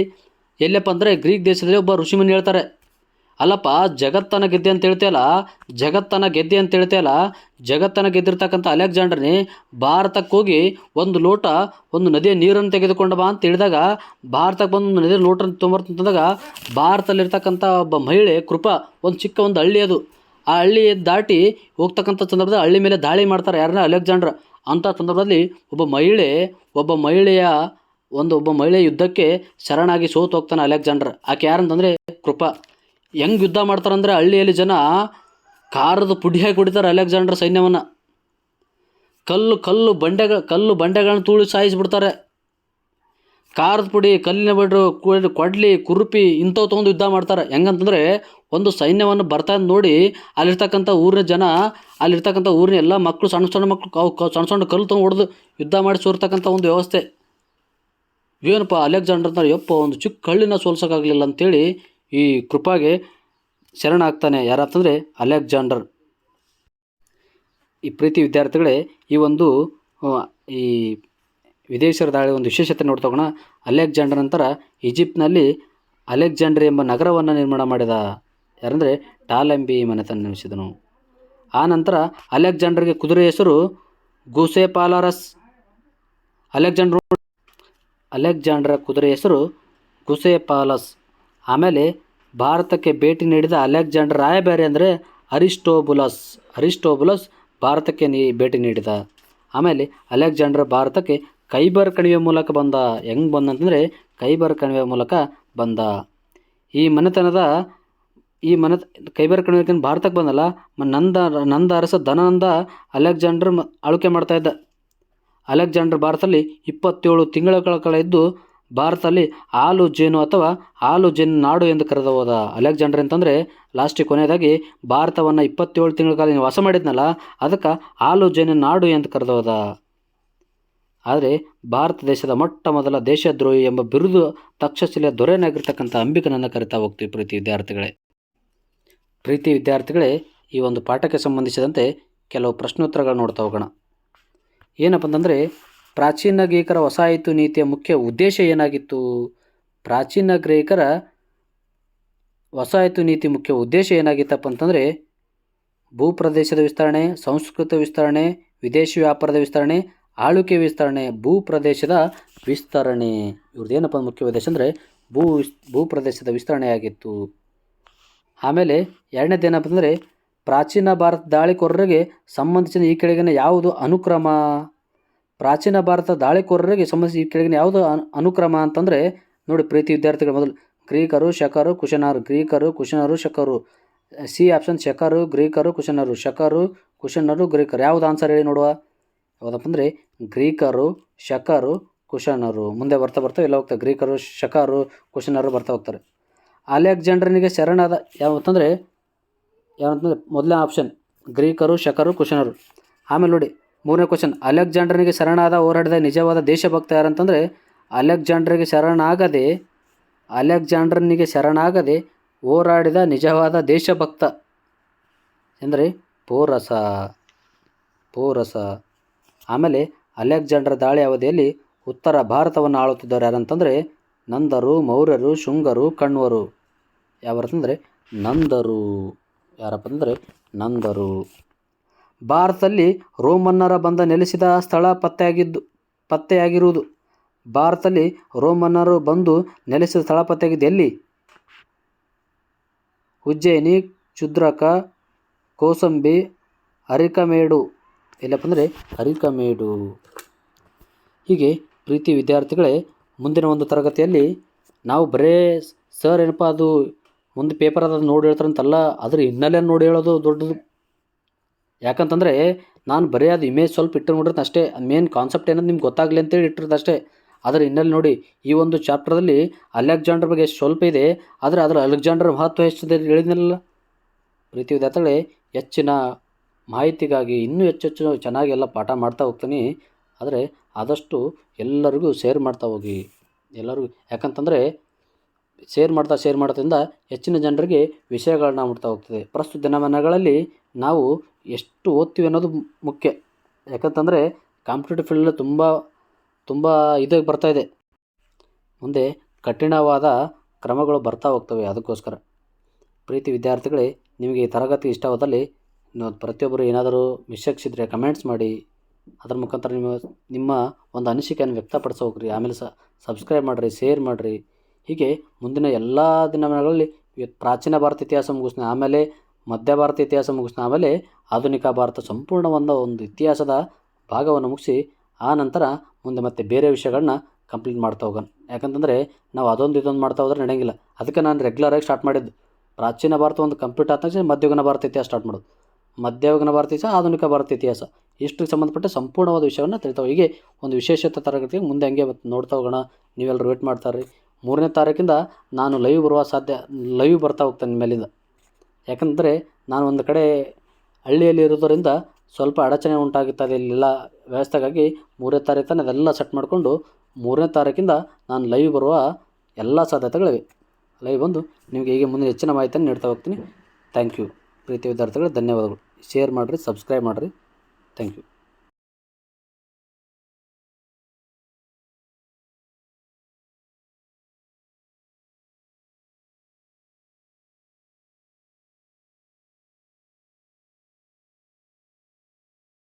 ಎಲ್ಲಪ್ಪ ಅಂದರೆ ಗ್ರೀಕ್ ದೇಶದಲ್ಲಿ ಒಬ್ಬ ಋಷಿಮುನಿ ಹೇಳ್ತಾರೆ, ಅಲ್ಲಪ್ಪ ಜಗತ್ತನ್ನು ಗೆದ್ದೆ ಅಂತ ಹೇಳ್ತೀಯಲ್ಲ, ಜಗತ್ತನ್ನು ಗೆದ್ದಿರ್ತಕ್ಕಂಥ ಅಲೆಕ್ಸಾಂಡರ್ನೇ ಭಾರತಕ್ಕೆ ಹೋಗಿ ಒಂದು ನದಿಯ ನೀರನ್ನು ತೆಗೆದುಕೊಂಡು ಬಾ ಅಂತ ಹೇಳಿದಾಗ ಭಾರತಕ್ಕೆ ಬಂದು ನದಿಯ ಲೋಟನ್ನು ತೊಗೊಂಬರ್ತಂದಾಗ ಭಾರತದಲ್ಲಿರ್ತಕ್ಕಂಥ ಒಬ್ಬ ಮಹಿಳೆ ಕೃಪಾ ಒಂದು ಚಿಕ್ಕ ಹಳ್ಳಿ ಅದು. ಆ ಹಳ್ಳಿ ದಾಟಿ ಹೋಗ್ತಕ್ಕಂಥ ಸಂದರ್ಭದಲ್ಲಿ ಹಳ್ಳಿ ಮೇಲೆ ದಾಳಿ ಮಾಡ್ತಾರೆ ಯಾರನ್ನ ಅಲೆಕ್ಸಾಂಡರ್. ಅಂಥ ಸಂದರ್ಭದಲ್ಲಿ ಒಬ್ಬ ಮಹಿಳೆಯ ಯುದ್ಧಕ್ಕೆ ಶರಣಾಗಿ ಸೋತು ಹೋಗ್ತಾನೆ ಅಲೆಕ್ಸಾಂಡರ್. ಆಕೆ ಯಾರಂತಂದರೆ ಕೃಪಾ. ಹೆಂಗೆ ಯುದ್ಧ ಮಾಡ್ತಾರಂದರೆ ಹಳ್ಳಿಯಲ್ಲಿ ಜನ ಕಾರದ ಪುಡಿಯಾಗಿ ಹೊಡಿತಾರೆ ಅಲೆಕ್ಸಾಂಡರ್ ಸೈನ್ಯವನ್ನು. ಕಲ್ಲು ಬಂಡೆಗಳನ್ನ ತೂಳಿ ಸಾಯಿಸಿಬಿಡ್ತಾರೆ. ಕಾರದ ಪುಡಿ, ಕಲ್ಲಿನ ಬಡ್ರು, ಕೊಡ್ಲಿ, ಕುರುಪಿ ಇಂಥವು ತೊಗೊಂಡು ಯುದ್ಧ ಮಾಡ್ತಾರೆ. ಹೆಂಗಂತಂದರೆ ಒಂದು ಸೈನ್ಯವನ್ನು ಬರ್ತಾ ನೋಡಿ ಅಲ್ಲಿರ್ತಕ್ಕಂಥ ಊರಿನ ಎಲ್ಲ ಮಕ್ಕಳು, ಸಣ್ಣ ಮಕ್ಕಳು ಕಲ್ಲು ತೊಗೊಂಡು ಹೊಡೆದು ಯುದ್ಧ ಮಾಡಿ ಸೋರ್ತಕ್ಕಂಥ ಒಂದು ವ್ಯವಸ್ಥೆ. ಏನಪ್ಪ ಅಲೆಕ್ಸಾಂಡರ್ ಯಪ್ಪ ಒಂದು ಚಿಕ್ಕ ಹಳ್ಳಿನ ಸೋಲ್ಸೋಕ್ಕಾಗಲಿಲ್ಲ ಅಂತೇಳಿ ಈ ಕೃಪಾಗೆ ಶರಣಾಗ್ತಾನೆ. ಯಾರಂತಂದರೆ ಅಲೆಕ್ಸಾಂಡರ್. ಈ ಪ್ರೀತಿ ವಿದ್ಯಾರ್ಥಿಗಳೇ, ಈ ವಿದೇಶಿಯರ ದಾಳಿ ಒಂದು ವಿಶೇಷತೆ ನೋಡ್ತೋಗೋಣ. ಅಲೆಕ್ಸಾಂಡರ್ ನಂತರ ಈಜಿಪ್ಟ್ನಲ್ಲಿ ಅಲೆಕ್ಸಾಂಡರ್ ಎಂಬ ನಗರವನ್ನು ನಿರ್ಮಾಣ ಮಾಡಿದ. ಯಾರಂದರೆ ಟಾಲೆಂಬಿ ಮನೆತನ ನಿರ್ಮಿಸಿದನು. ಆ ನಂತರ ಅಲೆಕ್ಸಾಂಡರ್ಗೆ ಕುದುರೆ ಹೆಸರು ಗುಸೆಪಾಲರಸ್. ಅಲೆಕ್ಸಾಂಡರ್ ಕುದುರೆ ಹೆಸರು ಗುಸೆಪಾಲಸ್. ಆಮೇಲೆ ಭಾರತಕ್ಕೆ ಭೇಟಿ ನೀಡಿದ ಅಲೆಕ್ಸಾಂಡರ್ ರಾಯಭಾರಿ ಅಂದರೆ ಅರಿಸ್ಟೋಬುಲಸ್ ಭಾರತಕ್ಕೆ ಭೇಟಿ ನೀಡಿದ. ಆಮೇಲೆ ಅಲೆಕ್ಸಾಂಡರ್ ಭಾರತಕ್ಕೆ ಖೈಬರ್ ಕಣಿವೆ ಮೂಲಕ ಬಂದ. ಹೆಂಗೆ ಬಂದಂತಂದರೆ ಖೈಬರ್ ಕಣಿವೆ ಮೂಲಕ ಬಂದ. ಖೈಬರ್ ಕಣಿವೆ ಭಾರತಕ್ಕೆ ಬಂದಲ್ಲ, ನಂದ ಅರಸ ಧನನಂದ ಅಲೆಕ್ಸಾಂಡರ್ ಆಳ್ವಿಕೆ ಮಾಡ್ತಾಯಿದ್ದ. ಅಲೆಕ್ಸಾಂಡರ್ ಭಾರತದಲ್ಲಿ 27 ತಿಂಗಳ ಕಾಲ ಇದ್ದು ಭಾರತದಲ್ಲಿ ಹಾಲು ಜೇನು ಅಥವಾ ಹಾಲು ಜೇನು ನಾಡು ಎಂದು ಕರೆದು ಹೋದ. ಅಲೆಕ್ಸಾಂಡರ್ ಅಂತಂದರೆ ಲಾಸ್ಟಿಗೆ ಕೊನೆಯದಾಗಿ ಭಾರತವನ್ನು 27 ತಿಂಗಳ ಕಾಲ ವಾಸ ಮಾಡಿದ್ನಲ್ಲ, ಅದಕ್ಕೆ ಹಾಲು ಜೇನು ನಾಡು ಎಂದು ಕರೆದು ಹೋದ. ಆದರೆ ಭಾರತ ದೇಶದ ಮೊಟ್ಟ ಮೊದಲ ದೇಶದ್ರೋಹಿ ಎಂಬ ಬಿರುದು ತಕ್ಷಶಿಲೆಯ ದೊರೆಯನ್ನಾಗಿರ್ತಕ್ಕಂಥ ಅಂಬಿಕನನ್ನು ಕರಿತಾ ಹೋಗ್ತೀವಿ. ಪ್ರೀತಿ ವಿದ್ಯಾರ್ಥಿಗಳೇ, ಈ ಒಂದು ಪಾಠಕ್ಕೆ ಸಂಬಂಧಿಸಿದಂತೆ ಕೆಲವು ಪ್ರಶ್ನೋತ್ತರಗಳು ನೋಡ್ತಾ ಹೋಗೋಣ. ಏನಪ್ಪ ಅಂತಂದರೆ, ಪ್ರಾಚೀನ ಗ್ರೀಕರ ವಸಾಹತು ನೀತಿಯ ಮುಖ್ಯ ಉದ್ದೇಶ ಏನಾಗಿತ್ತು? ಪ್ರಾಚೀನ ಗ್ರೀಕರ ವಸಾಹತು ನೀತಿ ಮುಖ್ಯ ಉದ್ದೇಶ ಏನಾಗಿತ್ತಪ್ಪ ಅಂತಂದರೆ ಭೂಪ್ರದೇಶದ ವಿಸ್ತರಣೆ, ಸಂಸ್ಕೃತ ವಿಸ್ತರಣೆ, ವಿದೇಶಿ ವ್ಯಾಪಾರದ ವಿಸ್ತರಣೆ, ಆಳ್ವಿಕೆ ವಿಸ್ತರಣೆ, ಭೂಪ್ರದೇಶದ ವಿಸ್ತರಣೆ. ಇವ್ರದ್ದೇನಪ್ಪ ಮುಖ್ಯ ಉದ್ದೇಶ ಅಂದರೆ ಭೂಪ್ರದೇಶದ ವಿಸ್ತರಣೆಯಾಗಿತ್ತು. ಆಮೇಲೆ ಎರಡನೇದೇನಪ್ಪ ಅಂದರೆ ಪ್ರಾಚೀನ ಭಾರತ ದಾಳಿಕೋರರಿಗೆ ಸಂಬಂಧಿಸಿದ ಈ ಕೆಳಗಿನ ಯಾವುದು ಅನುಕ್ರಮ? ಪ್ರಾಚೀನ ಭಾರತ ದಾಳಿಕೋರರಿಗೆ ಸಂಬಂಧಿಸಿ ಈ ಕೆಳಗಿನ ಯಾವುದು ಅನುಕ್ರಮ ಅಂತಂದರೆ ನೋಡಿ ಪ್ರೀತಿ ವಿದ್ಯಾರ್ಥಿಗಳು, ಮೊದಲು ಗ್ರೀಕರು, ಶಕರು, ಕುಶನರು, ಶಕರು. C option ಶಕರು, ಗ್ರೀಕರು, ಕುಶನರು, ಗ್ರೀಕರು. ಯಾವುದು ಆನ್ಸರ್ ಹೇಳಿ ನೋಡುವ. ಯಾವುದಪ್ಪ ಅಂದರೆ ಗ್ರೀಕರು, ಶಕರು, ಕುಶನರು. ಮುಂದೆ ಬರ್ತಾ ಎಲ್ಲ ಹೋಗ್ತಾರೆ. ಗ್ರೀಕರು, ಶಕರು, ಕುಶನರು ಬರ್ತಾ ಹೋಗ್ತಾರೆ. ಅಲೆಕ್ಸಾಂಡರ್ನಿಗೆ ಶರಣಾದ ಯಾವತ್ತಂದರೆ ಮೊದಲನೇ ಆಪ್ಷನ್ ಗ್ರೀಕರು, ಶಕರು, ಕುಶನರು. ಆಮೇಲೆ ನೋಡಿ ಮೂರನೇ ಕ್ವಶನ್, ಅಲೆಕ್ಸಾಂಡರ್ನಿಗೆ ಶರಣಾದ ಹೋರಾಡಿದ ನಿಜವಾದ ದೇಶಭಕ್ತ ಯಾರಂತಂದರೆ ಅಲೆಕ್ಸಾಂಡರ್ನಿಗೆ ಶರಣಾಗದೆ ಹೋರಾಡಿದ ನಿಜವಾದ ದೇಶಭಕ್ತ ಎಂದರೆ ಪೋರಸ. ಆಮೇಲೆ ಅಲೆಕ್ಸಾಂಡರ್ ದಾಳಿ ಅವಧಿಯಲ್ಲಿ ಉತ್ತರ ಭಾರತವನ್ನು ಆಳುತ್ತಿದ್ದವರು ಯಾರಂತಂದರೆ ನಂದರು, ಮೌರ್ಯರು, ಶುಂಗರು, ಕಣ್ವರು. ಯಾವಂತಂದರೆ ನಂದರು. ಯಾರಪ್ಪ ಅಂದರೆ ನಂದರು. ಭಾರತದಲ್ಲಿ ರೋಮನ್ನರ ಬಂದ ನೆಲೆಸಿದ ಸ್ಥಳ ಪತ್ತೆಯಾಗಿರುವುದು. ಭಾರತದಲ್ಲಿ ರೋಮನ್ನರು ಬಂದು ನೆಲೆಸಿದ ಸ್ಥಳ ಪತ್ತೆಯಾಗಿದ್ದು ಎಲ್ಲಿ? ಉಜ್ಜಯಿನಿ, ಕ್ಷುದ್ರಕ, ಕೋಸಂಬಿ, ಅರಿಕಮೇಡು. ಎಲ್ಲಪ್ಪ ಅಂದರೆ ಅರಿಕಮೇಡು. ಹೀಗೆ ಪ್ರೀತಿ ವಿದ್ಯಾರ್ಥಿಗಳೇ, ಮುಂದಿನ ಒಂದು ತರಗತಿಯಲ್ಲಿ ನಾವು ಬರೇ ಸರ್ ಏನಪ್ಪ ಅದು ಮುಂದೆ ಪೇಪರ್ ಅದು ನೋಡಿ ಹೇಳ್ತಾರಂತಲ್ಲ, ಅದ್ರ ಹಿನ್ನೆಲೆ ನೋಡಿ ಹೇಳೋದು ದೊಡ್ಡದು. ಯಾಕಂತಂದರೆ ನಾನು ಬರೀ ಅದು ಇಮೇಜ್ ಸ್ವಲ್ಪ ಇಟ್ಟು ನೋಡಿರ್ತೀನಿ ಅಷ್ಟೇ. ಮೇನ್ ಕಾನ್ಸೆಪ್ಟ್ ಏನಂತ ನಿಮ್ಗೆ ಗೊತ್ತಾಗಲಿ ಅಂತೇಳಿ ಇಟ್ಟಿರೋದು ಅಷ್ಟೇ. ಅದರ ಹಿನ್ನೆಲೆ ನೋಡಿ ಈ ಒಂದು ಚಾಪ್ಟರ್ದಲ್ಲಿ ಅಲೆಕ್ಸಾಂಡರ್ ಬಗ್ಗೆ ಎಷ್ಟು ಸ್ವಲ್ಪ ಇದೆ, ಆದರೆ ಅದರ ಅಲೆಕ್ಸಾಂಡರ್ ಮಹತ್ವ ಎಷ್ಟಿದೆ ಹೇಳಿದ್ನಲ್ಲ. ಪ್ರೀತಿ ವಿದ್ಯಾರ್ಥಿಗಳೇ, ಹೆಚ್ಚಿನ ಮಾಹಿತಿಗಾಗಿ ಇನ್ನೂ ಹೆಚ್ಚು ಚೆನ್ನಾಗಿ ಎಲ್ಲ ಪಾಠ ಮಾಡ್ತಾ ಹೋಗ್ತೀನಿ. ಆದರೆ ಆದಷ್ಟು ಎಲ್ಲರಿಗೂ ಶೇರ್ ಮಾಡ್ತಾ ಹೋಗಿ. ಎಲ್ಲರಿಗೂ ಯಾಕಂತಂದರೆ ಶೇರ್ ಮಾಡ್ತಾದಿಂದ ಹೆಚ್ಚಿನ ಜನರಿಗೆ ವಿಷಯಗಳನ್ನ ಮುಟ್ತಾ ಹೋಗ್ತದೆ. ಪ್ರಸ್ತುತ ದಿನಮಾನಗಳಲ್ಲಿ ನಾವು ಎಷ್ಟು ಓದ್ತೀವಿ ಅನ್ನೋದು ಮುಖ್ಯ. ಯಾಕಂತಂದರೆ ಕಾಂಪಿಟೇಟಿವ್ ಫೀಲ್ಡಲ್ಲಿ ತುಂಬ ಇದಾಗಿ ಬರ್ತಾಯಿದೆ. ಮುಂದೆ ಕಠಿಣವಾದ ಕ್ರಮಗಳು ಬರ್ತಾ ಹೋಗ್ತವೆ. ಅದಕ್ಕೋಸ್ಕರ ಪ್ರೀತಿ ವಿದ್ಯಾರ್ಥಿಗಳೇ, ನಿಮಗೆ ಈ ತರಗತಿ ಇಷ್ಟವಾದಲ್ಲಿ ಪ್ರತಿಯೊಬ್ಬರು ಏನಾದರೂ ಮಿಸ್ಟೇಕ್ಸ್ ಇದ್ದರೆ ಕಮೆಂಟ್ಸ್ ಮಾಡಿ. ಅದರ ಮುಖಾಂತರ ನಿಮ್ಮ ಒಂದು ಅನಿಸಿಕೆಯನ್ನು ವ್ಯಕ್ತಪಡಿಸ ಹೋಗ್ರಿ. ಆಮೇಲೆ ಸಬ್ಸ್ಕ್ರೈಬ್ ಮಾಡಿರಿ, ಶೇರ್ ಮಾಡಿರಿ. ಹೀಗೆ ಮುಂದಿನ ಎಲ್ಲ ದಿನಮಾನಗಳಲ್ಲಿ ಪ್ರಾಚೀನ ಭಾರತ ಇತಿಹಾಸ ಮುಗಿಸ್ತೀನಿ, ಆಮೇಲೆ ಮಧ್ಯ ಭಾರತ ಇತಿಹಾಸ ಮುಗಿಸ್ತೀನಿ, ಆಮೇಲೆ ಆಧುನಿಕ ಭಾರತ ಸಂಪೂರ್ಣ ಒಂದು ಇತಿಹಾಸದ ಭಾಗವನ್ನು ಮುಗಿಸಿ ಆ ನಂತರ ಮುಂದೆ ಮತ್ತೆ ಬೇರೆ ವಿಷಯಗಳನ್ನ ಕಂಪ್ಲೀಟ್ ಮಾಡ್ತಾ ಹೋಗೋಣ. ಯಾಕಂತಂದರೆ ನಾವು ಇದೊಂದು ಮಾಡ್ತಾ ಹೋದ್ರೆ ನಡೆಯಂಗಿಲ್ಲ. ಅದಕ್ಕೆ ನಾನು ರೆಗ್ಯುಲರಾಗಿ ಸ್ಟಾರ್ಟ್ ಮಾಡಿದ್ದು. ಪ್ರಾಚೀನ ಭಾರತ ಒಂದು ಕಂಪ್ಲೀಟ್ ಆದ ತಕ್ಷಣ ಮಧ್ಯಯುಗನ ಭಾರತ ಇತಿಹಾಸ ಸ್ಟಾರ್ಟ್ ಮಾಡೋದು. ಮಧ್ಯಯುಗನ ಭಾರತ ಇತಿಹಾಸ, ಆಧುನಿಕ ಭಾರತ ಇತಿಹಾಸ ಇಷ್ಟಕ್ಕೆ ಸಂಬಂಧಪಟ್ಟ ಸಂಪೂರ್ಣವಾದ ವಿಷಯವನ್ನು ತಿಳಿತಾವೆ. ಹೀಗೆ ಒಂದು ವಿಶೇಷತೆ ತರಗತಿಗೆ ಮುಂದೆ ಹಂಗೆ ನೋಡ್ತಾ ಹೋಗೋಣ. ನೀವೆಲ್ಲರೂ ವೇಟ್ ಮಾಡ್ತಾರ್ರಿ. 3ನೇ ತಾರೀಕಿಂದ ನಾನು ಲೈವ್ ಬರ್ತಾ ಹೋಗ್ತೇನೆ ಮೇಲಿಂದ. ಯಾಕಂದರೆ ನಾನು ಒಂದು ಕಡೆ ಹಳ್ಳಿಯಲ್ಲಿ ಇರೋದರಿಂದ ಸ್ವಲ್ಪ ಅಡಚಣೆ ಉಂಟಾಗುತ್ತದೆ ಇಲ್ಲೆಲ್ಲ ವ್ಯವಸ್ಥೆಗಾಗಿ 3ನೇ ತಾರೀಕು ತನಕ ಅದೆಲ್ಲ ಸೆಟ್ ಮಾಡಿಕೊಂಡು 3ನೇ ತಾರೀಕಿಂದ ನಾನು ಲೈವ್ ಬರುವ ಎಲ್ಲ ಸಾಧ್ಯತೆಗಳಿವೆ. ಲೈವ್ ಬಂದು ನಿಮಗೆ ಹೀಗೆ ಮುಂದೆ ಹೆಚ್ಚಿನ ಮಾಹಿತಿಯನ್ನು ನೀಡ್ತಾ ಹೋಗ್ತೀನಿ. ಥ್ಯಾಂಕ್ ಯು ಪ್ರೀತಿ ವಿದ್ಯಾರ್ಥಿಗಳು, ಧನ್ಯವಾದಗಳು. ಶೇರ್ ಮಾಡಿರಿ, ಸಬ್ಸ್ಕ್ರೈಬ್ ಮಾಡಿರಿ. Thank you.